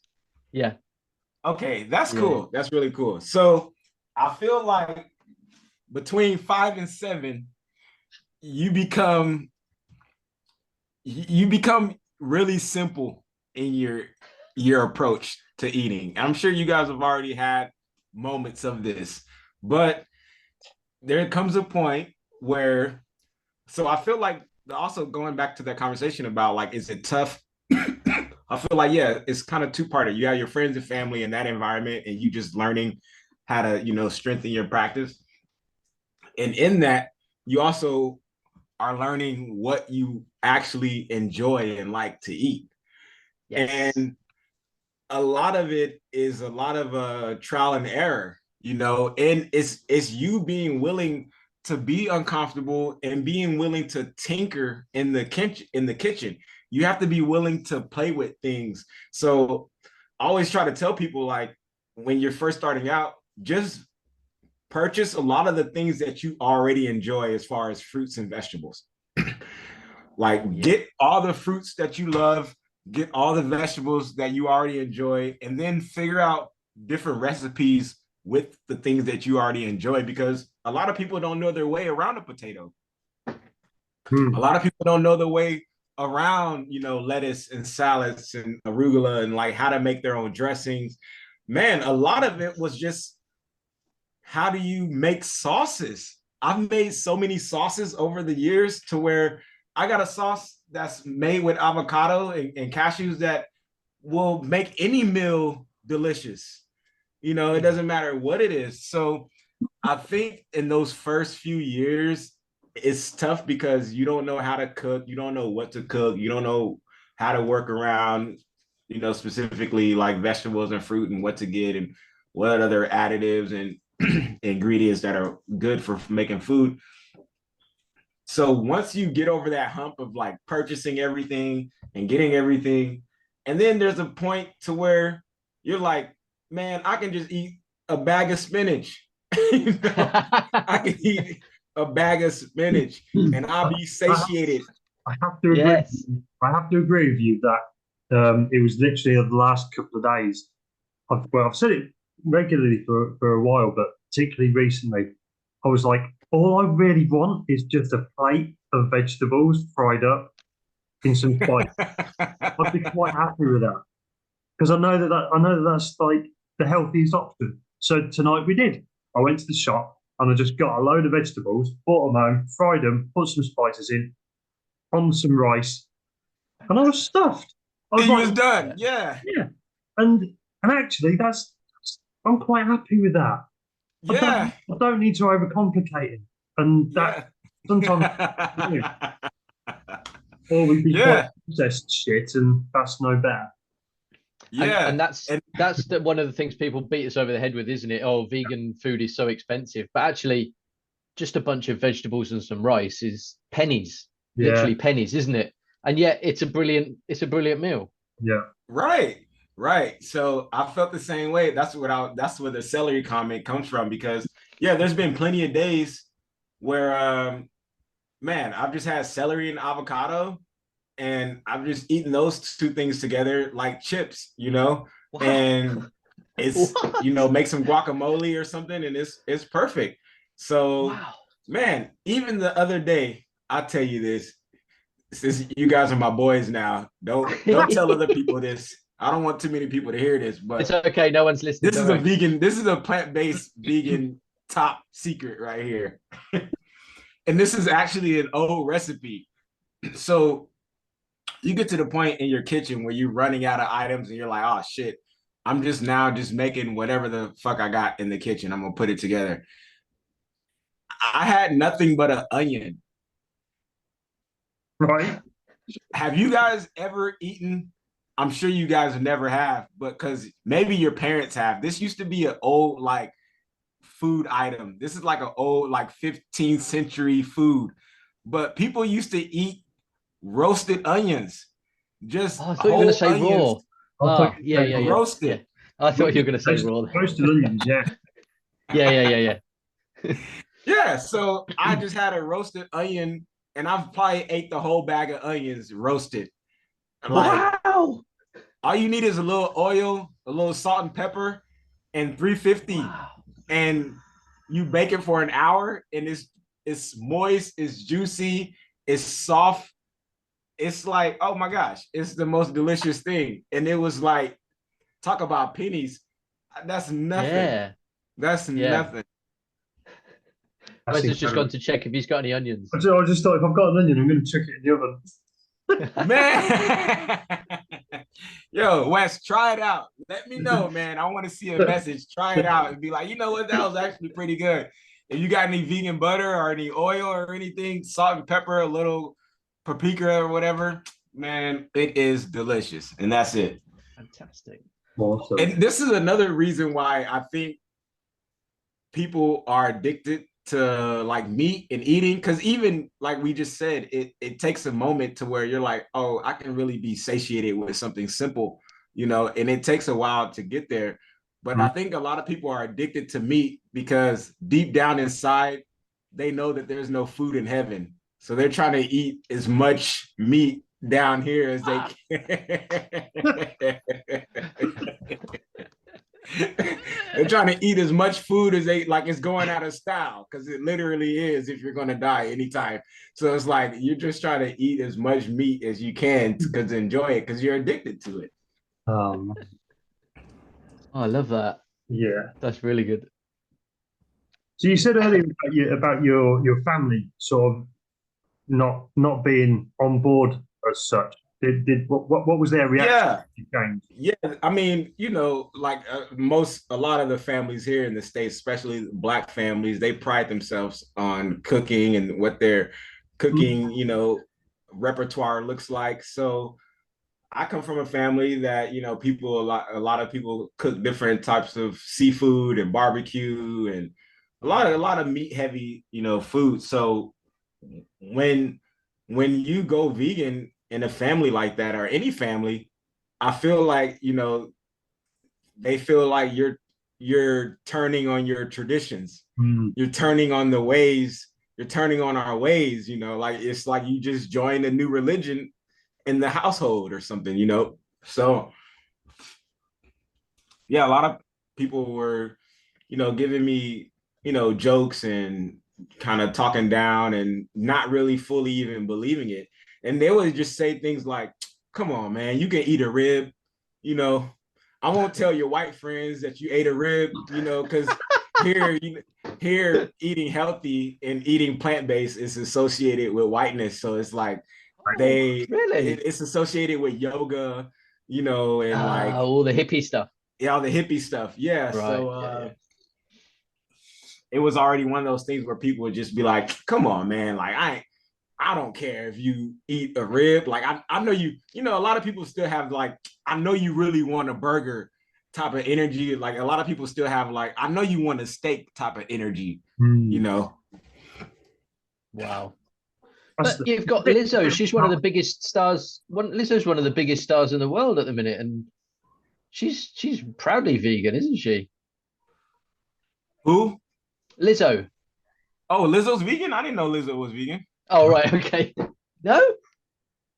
Yeah. Okay, that's cool. That's really cool. So I feel like between 5 and 7, you become really simple in your approach to eating. I'm sure you guys have already had moments of this, but there comes a point where, so I feel like also going back to that conversation about like, is it tough? I feel like, yeah, it's kind of two-parter. You have your friends and family in that environment and you just learning how to, strengthen your practice. And in that, you also are learning what you actually enjoy and like to eat. Yes. And a lot of it is a lot of trial and error, and it's you being willing to be uncomfortable and being willing to tinker in the kitchen. You have to be willing to play with things. So I always try to tell people, like, when you're first starting out, just purchase a lot of the things that you already enjoy as far as fruits and vegetables. Get all the fruits that you love, get all the vegetables that you already enjoy, and then figure out different recipes with the things that you already enjoy, because a lot of people don't know their way around a potato. A lot of people don't know the way around, lettuce and salads and arugula and like how to make their own dressings. Man, a lot of it was just, how do you make sauces? I've made so many sauces over the years to where I got a sauce that's made with avocado and cashews that will make any meal delicious. It doesn't matter what it is. So I think in those first few years, it's tough because you don't know how to cook. You don't know what to cook. You don't know how to work around, specifically like vegetables and fruit and what to get and what other additives and ingredients that are good for making food. So once you get over that hump of like purchasing everything and getting everything, and then there's a point to where you're like, man, I can just eat a bag of spinach. I can eat a bag of spinach and I'll be satiated. I have to agree. Yes. I have to agree with you that it was literally the last couple of days. I've said it regularly for a while, but particularly recently, I was like, all I really want is just a plate of vegetables fried up in some spice. I'd be quite happy with that because I know that that's like the healthiest option. So tonight we did. I went to the shop and I just got a load of vegetables, bought them home, fried them, put some spices in, on some rice, and I was stuffed. I was He like, was done. Yeah. yeah, and actually I'm quite happy with that. Yeah. I don't need to overcomplicate it, and that sometimes you know, or we be quite processed shit, and that's no better. Yeah, and that's one of the things people beat us over the head with, isn't it? Oh, vegan food is so expensive, but actually, just a bunch of vegetables and some rice is pennies, literally pennies, isn't it? And yet, it's a brilliant meal. Yeah. Right. So I felt the same way. That's where the celery comment comes from, because there's been plenty of days where man, I've just had celery and avocado, and I've just eaten those two things together like chips, wow. And it's make some guacamole or something, and it's perfect. So wow. Man, even the other day, I'll tell you this, since you guys are my boys now, don't tell other people this. I don't want too many people to hear this, but it's okay, no one's listening. This is a plant-based vegan top secret right here. And this is actually an old recipe. So you get to the point in your kitchen where you're running out of items and you're like, oh shit, I'm just making whatever the fuck I got in the kitchen. I'm gonna put it together. I had nothing but an onion. Right. Have you guys ever eaten? I'm sure you guys never have, but because maybe your parents have. This used to be an old like food item. This is like an old like 15th century food, but people used to eat roasted onions. Just I thought you were going to say onions. Raw. Yeah. Roasted. Yeah. I thought you were going to say raw. Roasted onions, yeah. Yeah. Yeah, so I just had a roasted onion, and I've probably ate the whole bag of onions roasted. Like, wow. All you need is a little oil, a little salt and pepper, and 350. Wow. And you bake it for an hour, and it's moist, it's juicy, it's soft. It's like, oh my gosh, it's the most delicious thing. And it was like, talk about pennies. That's nothing. Yeah. That's nothing. Wes has just gone to check if he's got any onions. I just thought if I've got an onion, I'm going to chuck it in the oven. Man. Yo, Wes, try it out. Let me know, man. I want to see a message. Try it out and be like, you know what? That was actually pretty good. If you got any vegan butter or any oil or anything, salt and pepper, a little paprika or whatever, man, it is delicious. And that's it. Fantastic. Awesome. And this is another reason why I think people are addicted to like meat and eating, because even like we just said, it takes a moment to where you're like, oh, I can really be satiated with something simple, and it takes a while to get there. But I think a lot of people are addicted to meat because deep down inside, they know that there's no food in heaven. So they're trying to eat as much meat down here as they can. They're trying to eat as much food as it's going out of style, because it literally is if you're going to die anytime. So it's like you're just trying to eat as much meat as you can because enjoy it, because you're addicted to it. Oh, I love that. Yeah, that's really good. So you said earlier about your family sort of not being on board as such. What was their reaction to change? Yeah, I mean, like a lot of the families here in the States, especially Black families, they pride themselves on cooking and what their cooking, repertoire looks like. So I come from a family that, a lot of people cook different types of seafood and barbecue and a lot of meat heavy, food. So when you go vegan in a family like that, or any family, I feel like, they feel like you're turning on your traditions. You're turning on the ways, you're turning on our ways, like it's like you just joined a new religion in the household or something, So yeah, a lot of people were, giving me jokes and kind of talking down and not really fully even believing it. And they would just say things like, come on, man, you can eat a rib, I won't tell your white friends that you ate a rib, because here eating healthy and eating plant-based is associated with whiteness. So it's like it's associated with yoga, and like all the hippie stuff. Yeah, all the hippie stuff. Yeah. Right. So it was already one of those things where people would just be like, come on, man, like I don't care if you eat a rib. Like I know a lot of people still have like, I know you really want a burger type of energy. Like a lot of people still have like, I know you want a steak type of energy, Wow. But you've got Lizzo. She's one of the biggest stars. Lizzo's one of the biggest stars in the world at the minute. And she's proudly vegan, isn't she? Who? Lizzo. Oh, Lizzo's vegan? I didn't know Lizzo was vegan. Oh, right. Okay. No?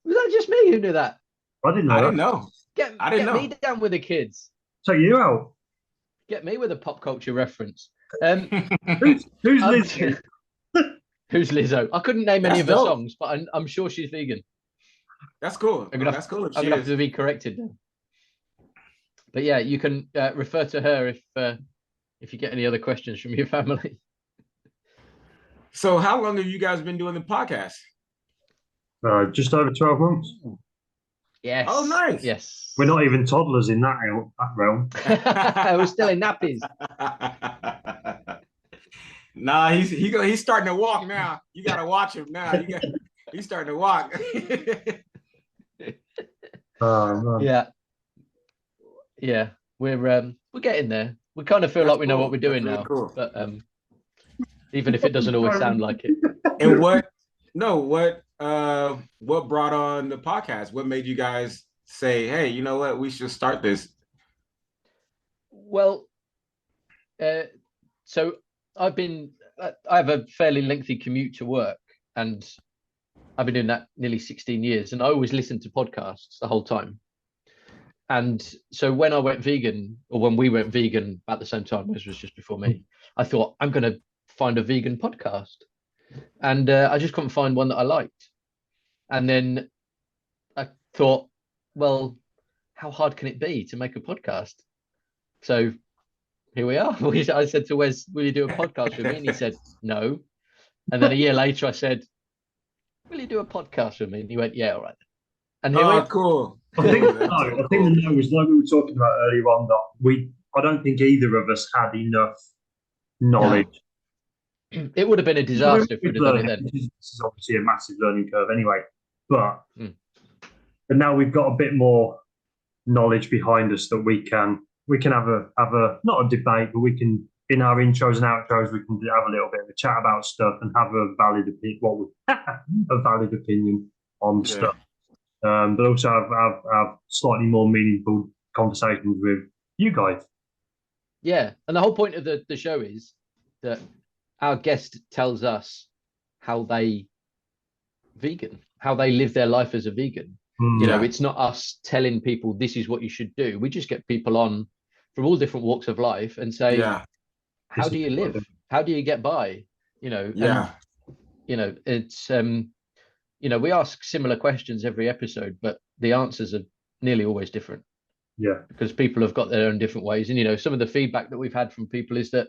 Was that just me who knew that? I didn't know. Get me down with the kids. So you out? Get me with a pop culture reference. Who's Lizzo? Who's Lizzo? I couldn't name any of her songs, but I'm sure she's vegan. That's cool. I'm gonna have to be corrected now. But yeah, you can refer to her if you get any other questions from your family. So how long have you guys been doing the podcast? Just over 12 months. Yes. Oh, nice. Yes. We're not even toddlers in that realm. We're still in nappies. Nah, he's starting to walk now. You got to watch him now. He's starting to walk. Yeah. We're getting there. We kind of feel like we know what we're doing now. Cool. But even if it doesn't always sound like it. And what brought on the podcast? What made you guys say, hey, you know what, we should start this? Well, so I have a fairly lengthy commute to work, and I've been doing that nearly 16 years, and I always listen to podcasts the whole time. And so when I went vegan, or when we went vegan at the same time, this was just before me, I thought, I'm going to find a vegan podcast. And I just couldn't find one that I liked. And then I thought, well, how hard can it be to make a podcast? So here we are. I said to Wes, will you do a podcast with me? And he said, no. And then a year later, I said, will you do a podcast with me? And he went, yeah, all right. And here we are. Cool. I think the no was like we were talking about earlier on, that I don't think either of us had enough knowledge. No. It would have been a disaster if we'd have done it then. This is obviously a massive learning curve anyway, but now we've got a bit more knowledge behind us that we can have a not a debate, but we can, in our intros and outros, we can have a little bit of a chat about stuff and have a valid opinion on stuff. But also have slightly more meaningful conversations with you guys. Yeah, and the whole point of the show is that our guest tells us how they live their life as a vegan. You know, it's not us telling people this is what you should do. We just get people on from all different walks of life and say, how do you live? How do you get by? You know, it's we ask similar questions every episode, but the answers are nearly always different. Yeah, because people have got their own different ways. And some of the feedback that we've had from people is that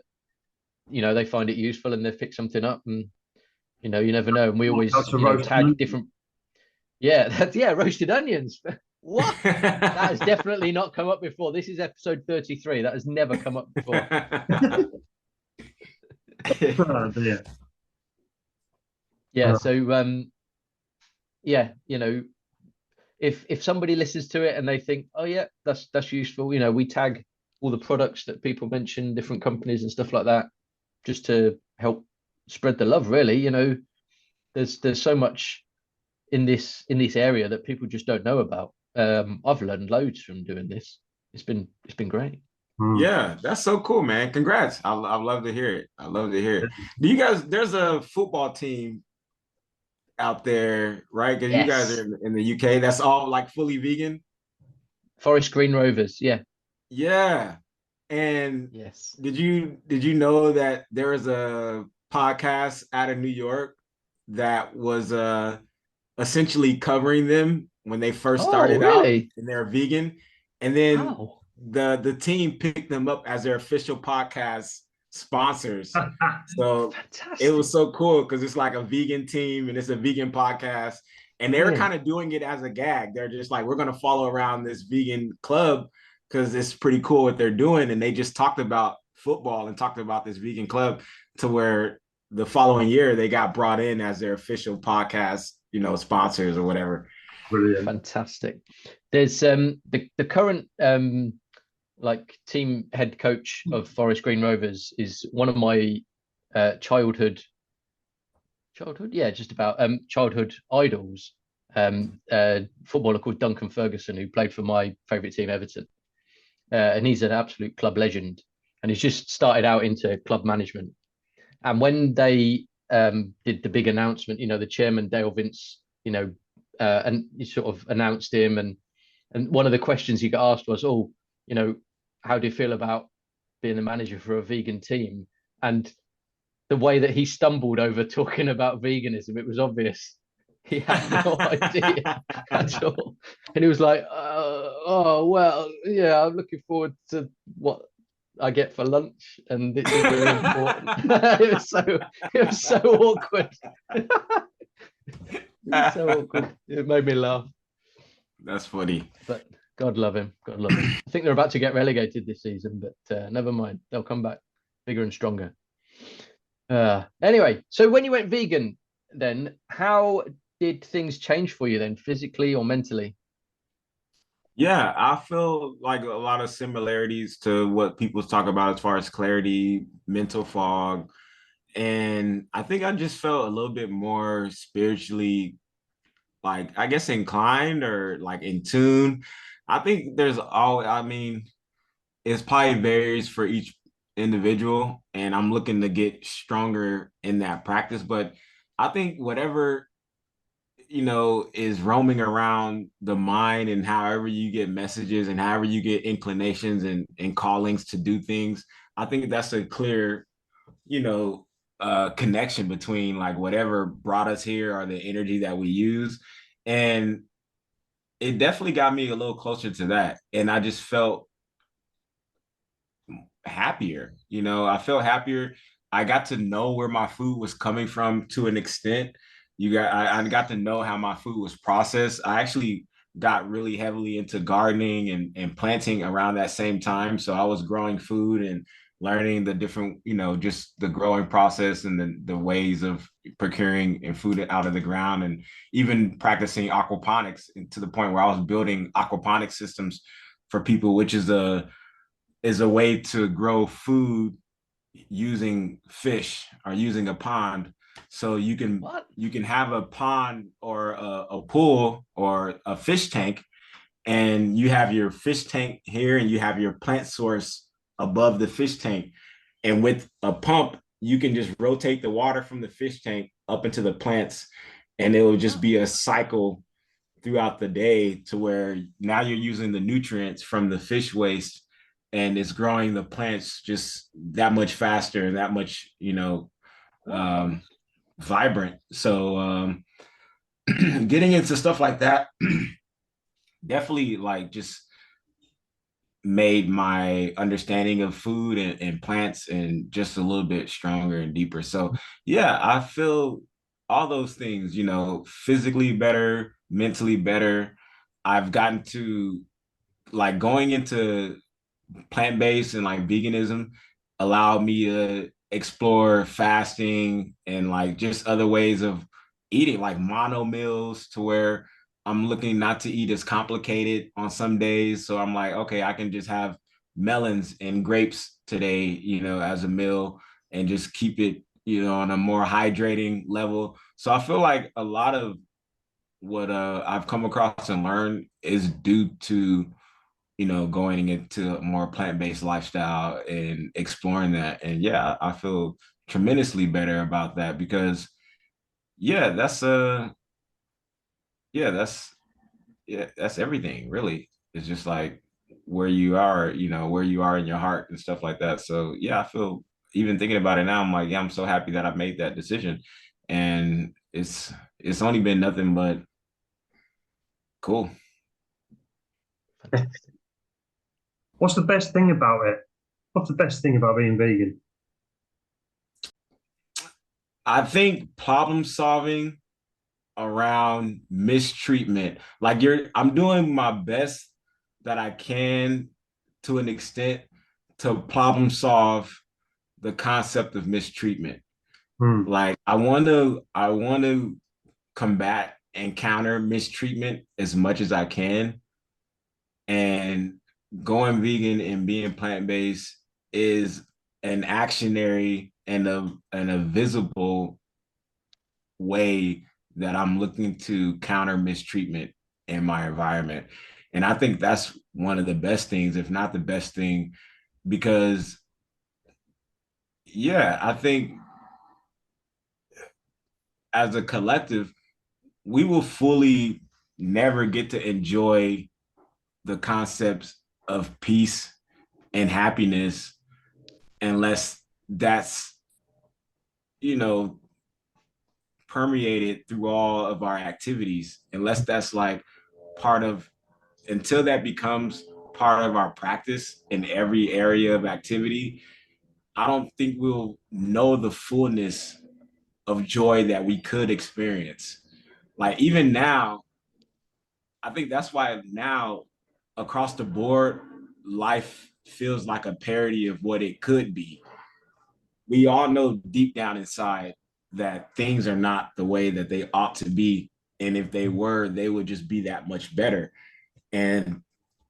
they find it useful and they've picked something up, and you never know. And we always tag different. Yeah, roasted onions. What? That has definitely not come up before. This is episode 33. That has never come up before. So if somebody listens to it and they think, oh yeah, that's useful, we tag all the products that people mention, different companies and stuff like that, just to help spread the love, really. There's so much in this area that people just don't know about. I've learned loads from doing this. It's been great. Yeah, that's so cool, man. Congrats. I love to hear it. I love to hear it. Do you guys, there's a football team out there, right? Because you guys are in the UK. That's all like fully vegan. Forest Green Rovers, yeah. Yeah. And yes, did you know that there is a podcast out of New York that was essentially covering them when they first started out, really? and they're vegan, and then Wow. the team picked them up as their official podcast sponsors. So it Fantastic. was so cool because it's like a vegan team and it's a vegan podcast, and they're kind of doing it as a gag. They're just like, we're gonna follow around this vegan club because it's pretty cool what they're doing, and they just talked about football and talked about this vegan club to where the following year they got brought in as their official podcast, sponsors or whatever. Brilliant. Fantastic. There's the current like team head coach of Forest Green Rovers is one of my childhood, yeah, just about childhood idols. Footballer called Duncan Ferguson, who played for my favourite team, Everton. And he's an absolute club legend. And he's just started out into club management. And when they did the big announcement, the chairman, Dale Vince, and he sort of announced him. And one of the questions he got asked was, how do you feel about being the manager for a vegan team? And the way that he stumbled over talking about veganism, it was obvious he had no idea at all. And he was like, oh, well, yeah, I'm looking forward to what I get for lunch, and it's really important. it was so awkward. It was so awkward. It made me laugh. That's funny. But God love him. God love him. I think they're about to get relegated this season, but never mind. They'll come back bigger and stronger. Anyway, so when you went vegan, then how did things change for you then, physically or mentally? Yeah, I feel like a lot of similarities to what people talk about as far as clarity, mental fog. And I think I just felt a little bit more spiritually, like, I guess, inclined or like in tune. I think it's probably varies for each individual, and I'm looking to get stronger in that practice. But I think whatever is roaming around the mind, and however you get messages and however you get inclinations and callings to do things, I think that's a clear, connection between like whatever brought us here or the energy that we use. And it definitely got me a little closer to that. And I just felt happier. I felt happier. I got to know where my food was coming from to an extent. I got to know how my food was processed. I actually got really heavily into gardening and planting around that same time. So I was growing food and learning the different, just the growing process and the ways of procuring and food out of the ground, and even practicing aquaponics, to the point where I was building aquaponic systems for people, which is a way to grow food using fish or using a pond. So you can have a pond or a pool or a fish tank, and you have your fish tank here and you have your plant source above the fish tank. And with a pump, you can just rotate the water from the fish tank up into the plants, and it will just be a cycle throughout the day to where now you're using the nutrients from the fish waste, and it's growing the plants just that much faster and that much, vibrant. So getting into stuff like that definitely like just made my understanding of food and plants and just a little bit stronger and deeper. So yeah, I feel all those things, physically better, mentally better. I've gotten to like going into plant-based and like veganism allowed me to explore fasting and like just other ways of eating, like mono meals, to where I'm looking not to eat as complicated on some days. So I'm like, okay, I can just have melons and grapes today, as a meal, and just keep it, on a more hydrating level. So I feel like a lot of what I've come across and learned is due to going into a more plant-based lifestyle and exploring that. And yeah, I feel tremendously better about that, because that's everything really. It's just like where you are, you know, where you are in your heart and stuff like that. So yeah, I feel, even thinking about it now, I'm like, yeah, I'm so happy that I made that decision. And it's only been nothing but cool. Fantastic. What's the best thing about it? What's the best thing about being vegan? I think problem solving around mistreatment. Like I'm doing my best that I can to an extent to problem solve the concept of mistreatment. Like I want to combat and counter mistreatment as much as I can. And going vegan and being plant-based is an actionary and a visible way that I'm looking to counter mistreatment in my environment. And I think that's one of the best things, if not the best thing, because yeah, I think as a collective, we will fully never get to enjoy the concepts of peace and happiness unless that's, you know, permeated through all of our activities, unless that's like part of, until that becomes part of our practice in every area of activity, I don't think we'll know the fullness of joy that we could experience. Like even now, I think that's why now across the board, life feels like a parody of what it could be. We all know deep down inside that things are not the way that they ought to be. And if they were, they would just be that much better. And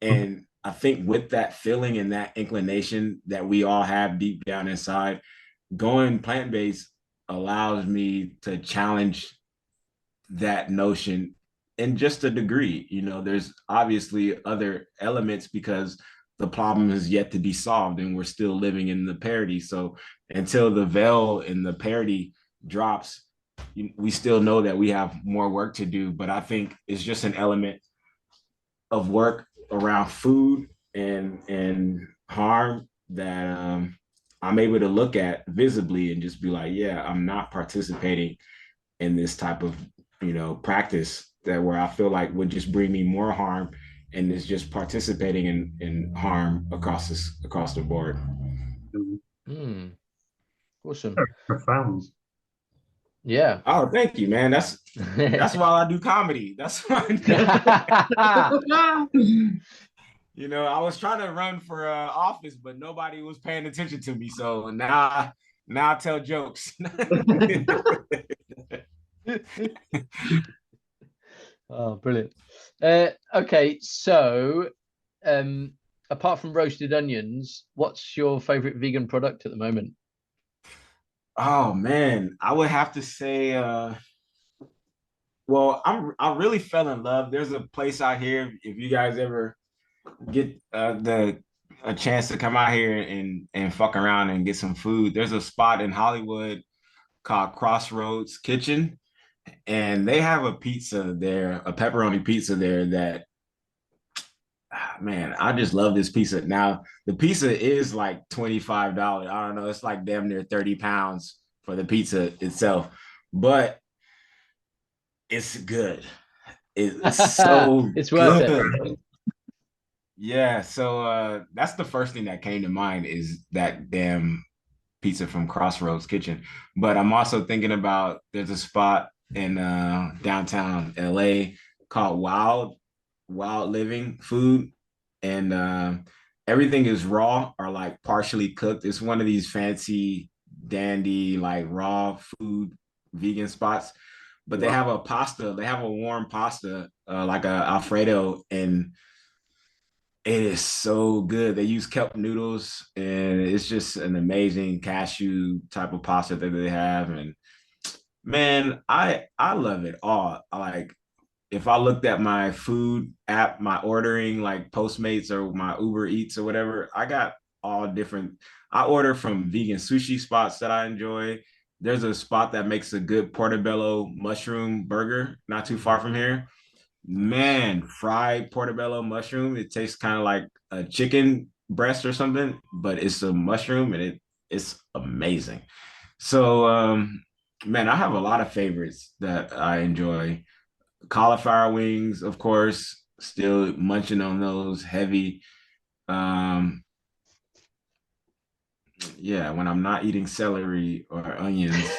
I think with that feeling and that inclination that we all have deep down inside, going plant-based allows me to challenge that notion in just a degree. You know, there's obviously other elements because the problem is yet to be solved and we're still living in the parody. So until the veil in the parody drops, we still know that we have more work to do. But I think it's just an element of work around food and harm that I'm able to look at visibly and just be like, yeah, I'm not participating in this type of, you know, practice that where I feel like would just bring me more harm, and is just participating in harm across the board. Awesome. Very profound. Yeah. Oh, thank you, man. That's why I do comedy. That's why. You know, I was trying to run for office, but nobody was paying attention to me. So now I tell jokes. Oh, brilliant. Okay, so apart from roasted onions, what's your favorite vegan product at the moment? Oh man, I would have to say well, I really fell in love. There's a place out here, if you guys ever get a chance to come out here and fuck around and get some food. There's a spot in Hollywood called Crossroads Kitchen, and they have a pizza there, a pepperoni pizza there that, man, I just love this pizza. Now, the pizza is like $25. I don't know, it's like damn near 30 pounds for the pizza itself, but it's good. It's so it's worth good. it. Yeah, so that's the first thing that came to mind is that damn pizza from Crossroads Kitchen. But I'm also thinking about, there's a spot in downtown LA called Wild Living Food, and everything is raw or like partially cooked. It's one of these fancy dandy like raw food vegan spots, but they have a pasta. They have a warm pasta like a Alfredo, and it is so good. They use kelp noodles, and it's just an amazing cashew type of pasta that they have. And man, I love it all. Like if I looked at my food app, my ordering like Postmates or my Uber Eats or whatever, I got all different. I order from vegan sushi spots that I enjoy. There's a spot that makes a good portobello mushroom burger not too far from here. Man, fried portobello mushroom. It tastes kind of like a chicken breast or something, but it's a mushroom and it's amazing. So man, I have a lot of favorites that I enjoy. Cauliflower wings, of course, still munching on those heavy. Um yeah, when I'm not eating celery or onions.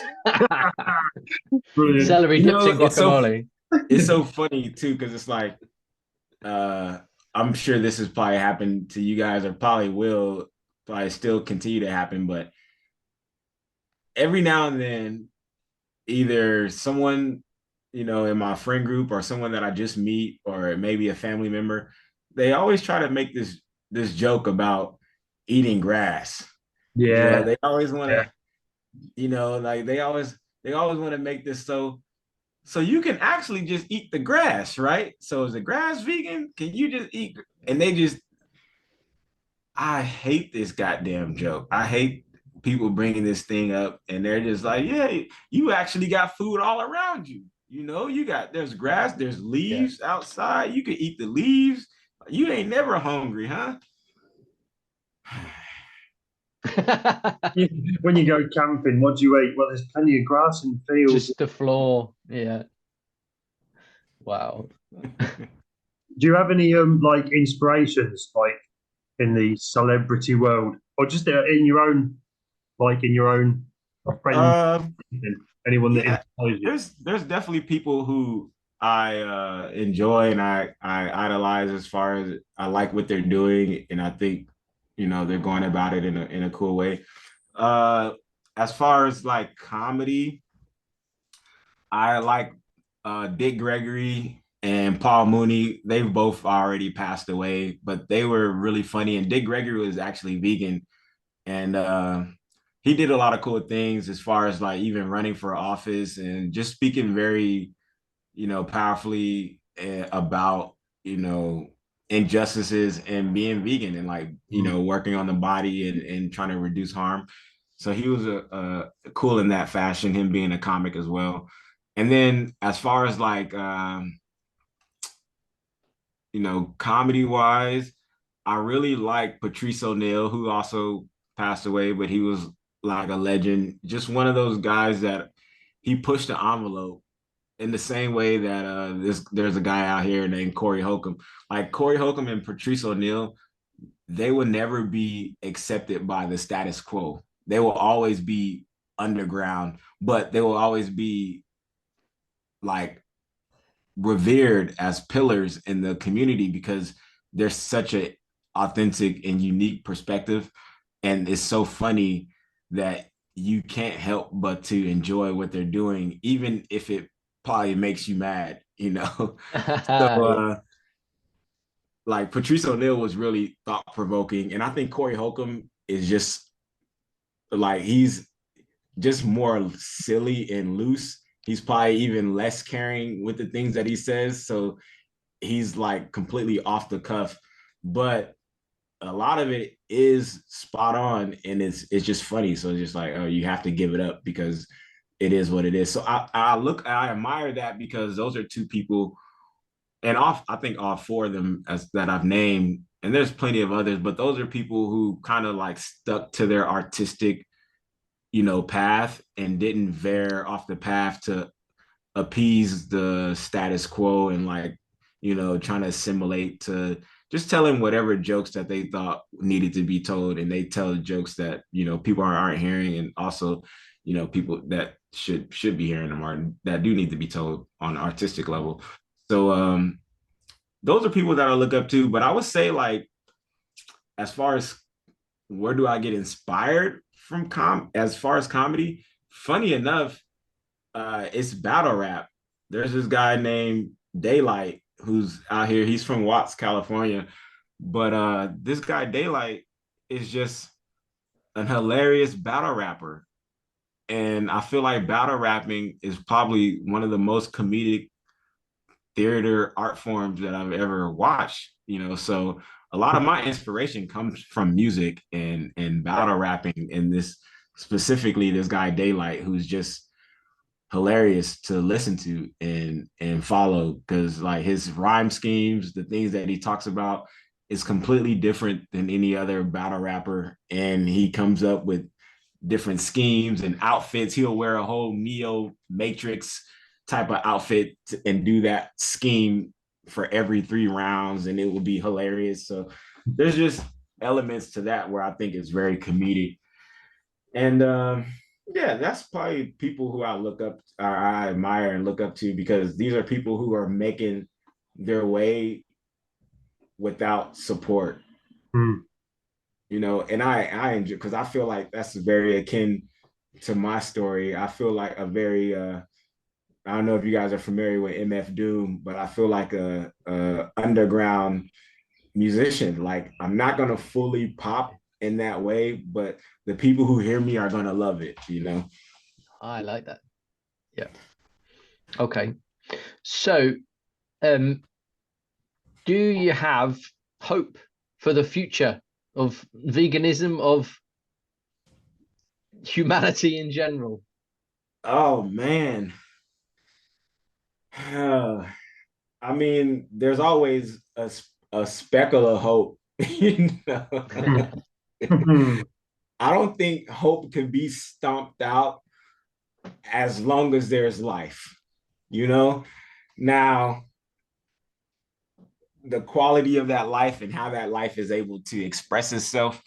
Brilliant. Celery dipped in guacamole. It's so funny too, because it's like I'm sure this has probably happened to you guys, or probably will probably still continue to happen, but every now and then, either someone, in my friend group or someone that I just meet, or maybe a family member, they always try to make this joke about eating grass. Yeah. They always want Yeah. to, like they always want to make this so you can actually just eat the grass, right? So is the grass vegan? Can you just eat? And I hate this goddamn joke. I hate people bringing this thing up and they're just like, yeah, you actually got food all around you. There's grass, there's leaves outside. You can eat the leaves. You ain't never hungry, huh? When you go camping, what do you eat? Well, there's plenty of grass in the fields. Just the floor. Yeah. Wow. Do you have any like inspirations like in the celebrity world, or just in your own, like in your own friend, anyone that inspires you? There's definitely people who I enjoy and I idolize, as far as I like what they're doing, and I think they're going about it in a cool way. As far as like comedy, I like Dick Gregory and Paul Mooney. They've both already passed away, but they were really funny. And Dick Gregory was actually vegan, and he did a lot of cool things, as far as like even running for office and just speaking very, powerfully about, injustices and being vegan, and like, working on the body and trying to reduce harm. So he was a cool in that fashion, him being a comic as well. And then as far as like, comedy wise, I really like Patrice O'Neill, who also passed away, but he was like a legend. Just one of those guys that he pushed the envelope in the same way that there's a guy out here named Corey Holcomb. Like Corey Holcomb and Patrice O'Neill, they will never be accepted by the status quo. They will always be underground, but they will always be like revered as pillars in the community, because they're such a authentic and unique perspective. And it's so funny that you can't help but to enjoy what they're doing, even if it probably makes you mad, So like Patrice O'Neill was really thought-provoking. And I think Corey Holcomb is just like, he's just more silly and loose. He's probably even less caring with the things that he says. So he's like completely off the cuff, but a lot of it is spot on, and it's just funny. So it's just like, oh, you have to give it up because it is what it is. So I admire that, because those are two people, and I think all four of them that I've named, and there's plenty of others, but those are people who kind of like stuck to their artistic, path, and didn't veer off the path to appease the status quo, and like, trying to assimilate, to just telling whatever jokes that they thought needed to be told. And they tell jokes that, people aren't hearing. And also, people that should be hearing them, or that do need to be told on an artistic level. So those are people that I look up to. But I would say, like, as far as where do I get inspired from as far as comedy, funny enough, it's battle rap. There's this guy named Daylight who's out here. He's from Watts, California. But this guy Daylight is just an hilarious battle rapper. And I feel like battle rapping is probably one of the most comedic theater art forms that I've ever watched, So a lot of my inspiration comes from music and battle rapping, and this specifically this guy Daylight, who's just hilarious to listen to and follow, because like his rhyme schemes, the things that he talks about is completely different than any other battle rapper, and he comes up with different schemes and outfits. He'll wear a whole Neo Matrix type of outfit and do that scheme for every 3 rounds, and it will be hilarious. So there's just elements to that where I think it's very comedic. And yeah, that's probably people who I look up, or I admire and look up to, because these are people who are making their way without support. You know, and I enjoy, because I feel like that's very akin to my story. I feel like a very I don't know if you guys are familiar with MF Doom, but I feel like a underground musician. Like, I'm not gonna fully pop in that way, but the people who hear me are gonna love it, you know. I like that. Yeah. Okay. So do you have hope for the future of veganism, of humanity in general? Oh man. I mean, there's always a speckle of hope. You know? I don't think hope can be stomped out as long as there's life, you know? Now, the quality of that life and how that life is able to express itself,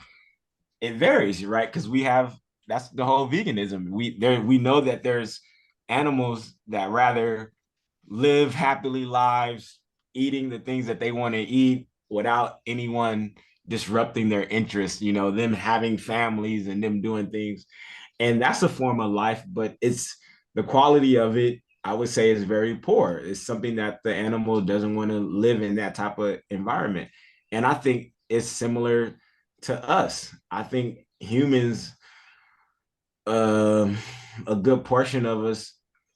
it varies, right? Because that's the whole veganism. We know that there's animals that rather live happily lives, eating the things that they want to eat without anyone disrupting their interests, you know, them having families and them doing things. And that's a form of life, but it's the quality of it, I would say, is very poor. It's something that the animal doesn't want to live in, that type of environment. And I think it's similar to us. I think humans, a good portion of us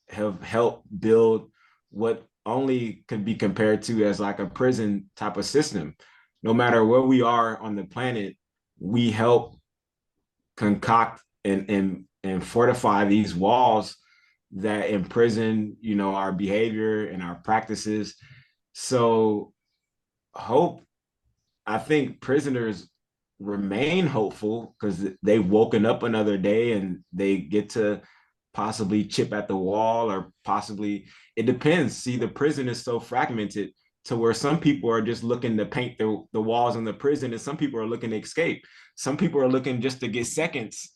have helped build what only could be compared to as like a prison type of system. No matter where we are on the planet, we help concoct and fortify these walls that imprison, you know, our behavior and our practices. So hope, I think prisoners remain hopeful because they've woken up another day and they get to possibly chip at the wall, or possibly, it depends. See, the prison is so fragmented to where some people are just looking to paint the walls in the prison, and some people are looking to escape. Some people are looking just to get seconds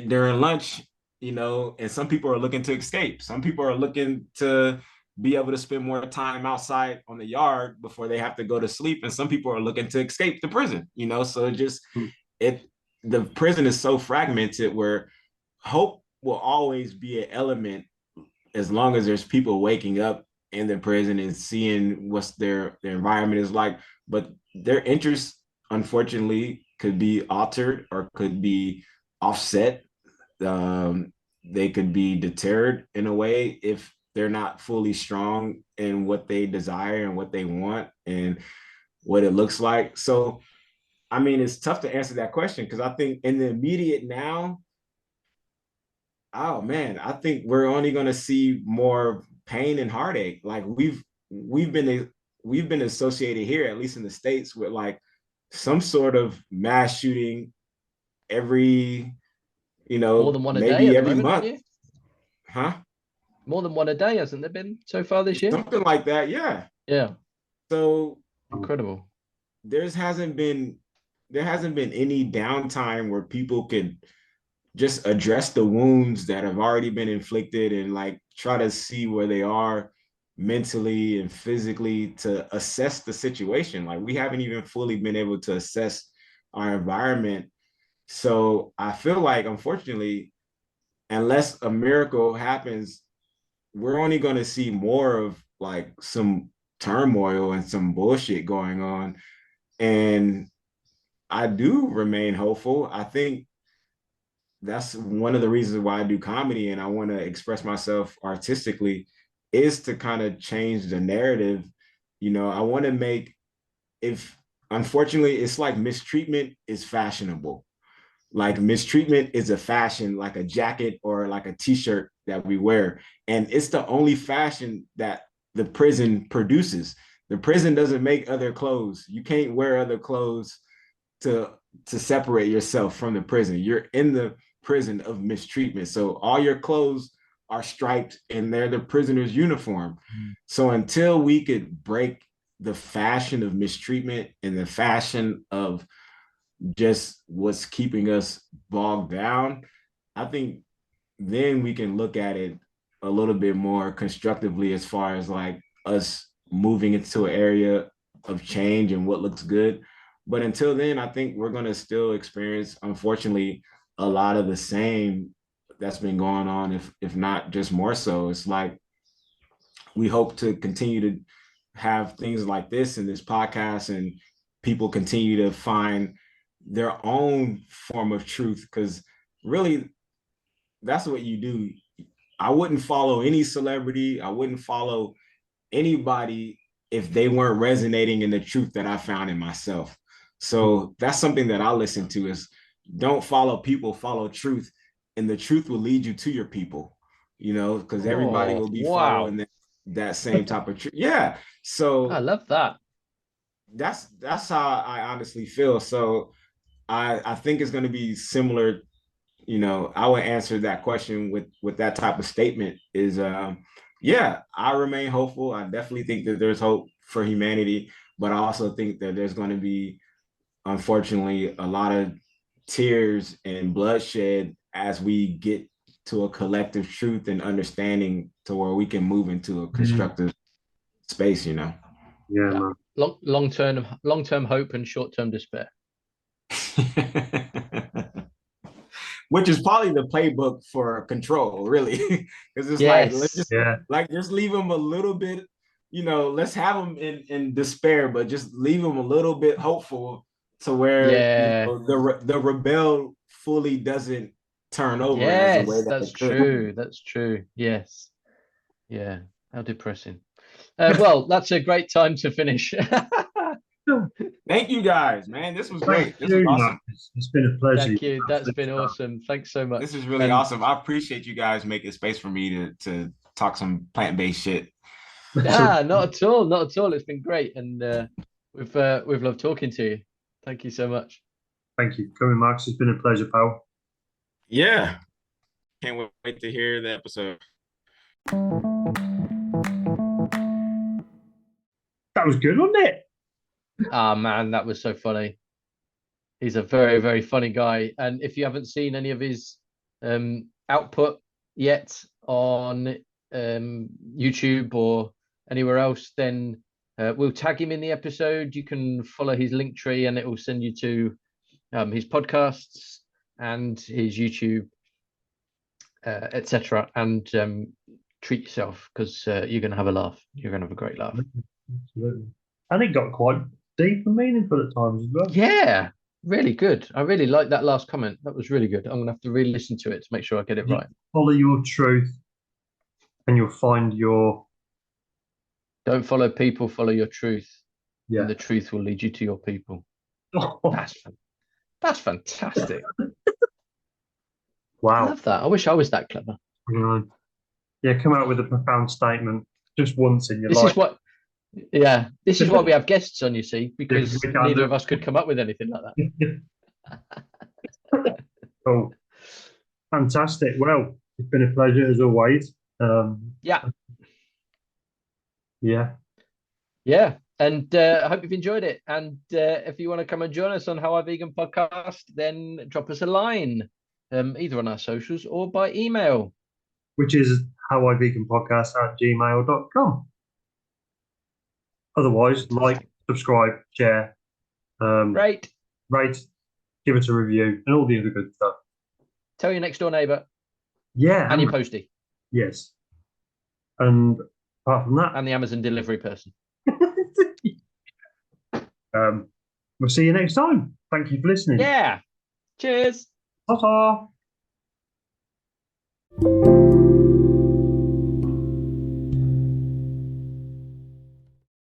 during lunch, you know, and some people are looking to escape. Some people are looking to be able to spend more time outside on the yard before they have to go to sleep. And some people are looking to escape the prison, you know, so the prison is so fragmented where hope will always be an element as long as there's people waking up in the prison and seeing what's their environment is like. But their interests, unfortunately, could be altered or could be offset. They could be deterred in a way if they're not fully strong in what they desire and what they want and what it looks like. So, I mean, it's tough to answer that question because I think in the immediate now, oh man, I think we're only going to see more pain and heartache. Like we've been associated here, at least in the States, with like some sort of mass shooting every, you know, more than one maybe a day every month. Huh? More than one a day, hasn't there been so far this year? Something like that, yeah. Yeah. So incredible. There hasn't been any downtime where people could just address the wounds that have already been inflicted and like try to see where they are mentally and physically to assess the situation. Like we haven't even fully been able to assess our environment. So I feel like, unfortunately, unless a miracle happens, we're only going to see more of like some turmoil and some bullshit going on. And I do remain hopeful. I think that's one of the reasons why I do comedy and I want to express myself artistically, is to kind of change the narrative. You know, I want to make, if unfortunately it's like mistreatment is fashionable. Like mistreatment is a fashion, like a jacket or like a t-shirt that we wear. And it's the only fashion that the prison produces. The prison doesn't make other clothes. You can't wear other clothes to separate yourself from the prison. You're in the prison of mistreatment. So all your clothes are striped and they're the prisoner's uniform. So until we could break the fashion of mistreatment and the fashion of just what's keeping us bogged down, I think then we can look at it a little bit more constructively as far as like us moving into an area of change and what looks good. But until then, I think we're going to still experience, unfortunately, a lot of the same that's been going on, if not just more so. It's like we hope to continue to have things like this in this podcast and people continue to find their own form of truth, because really that's what you do. I wouldn't follow any celebrity. I wouldn't follow anybody if they weren't resonating in the truth that I found in myself. So that's something that I listen to is don't follow people, follow truth. And the truth will lead you to your people, you know, because everybody will be following that same type of truth. Yeah. So I love that. That's how I honestly feel. So I think it's going to be similar. You know, I would answer that question with that type of statement is, yeah, I remain hopeful. I definitely think that there's hope for humanity, but I also think that there's going to be, unfortunately, a lot of tears and bloodshed as we get to a collective truth and understanding to where we can move into a constructive space, you know? Yeah, man. Long-term hope and short-term despair. Which is probably the playbook for control, really. Because it's yes. like, just leave them a little bit, you know, let's have them in despair, but just leave them a little bit hopeful to where you know, the rebel fully doesn't turn over. Yes, as a way that's true. That's true. Yes. Yeah. How depressing. Well, that's a great time to finish. Thank you guys, man. This was great. This was awesome. It's been a pleasure. Thank you. That's been awesome. Thanks so much. This is really awesome. I appreciate you guys making space for me to talk some plant-based shit. Yeah, not at all. Not at all. It's been great. And we've loved talking to you. Thank you so much. Thank you for coming, Max. It's been a pleasure, pal. Yeah. Can't wait to hear the episode. That was good, wasn't it? Ah, man, that was so funny. He's a very, very funny guy. And if you haven't seen any of his output yet on YouTube or anywhere else, then we'll tag him in the episode. You can follow his link tree and it will send you to his podcasts and his YouTube, etc. And treat yourself, because you're going to have a laugh. You're going to have a great laugh. Absolutely. And it got quite deep and meaningful at times as well. Yeah, really good. I really like that last comment. That was really good. I'm going to have to re-listen to it to make sure I get it right. Follow your truth and you'll find your... Don't follow people, follow your truth. Yeah. And the truth will lead you to your people. That's fantastic. Wow. I love that. I wish I was that clever. Yeah, come out with a profound statement just once in your life. This is why we have guests on, you see, because neither of us could come up with anything like that. Cool. Fantastic. Well, it's been a pleasure as always. Yeah. And I hope you've enjoyed it. And if you want to come and join us on How I Vegan podcast, then drop us a line, either on our socials or by email, which is howiveganpodcast@gmail.com. Otherwise, like, subscribe, share, rate, give us a review, and all the other good stuff. Tell your next door neighbour. Yeah. And your postie. Yes. And apart from that. And the Amazon delivery person. We'll see you next time. Thank you for listening. Yeah. Cheers. Ta-ta.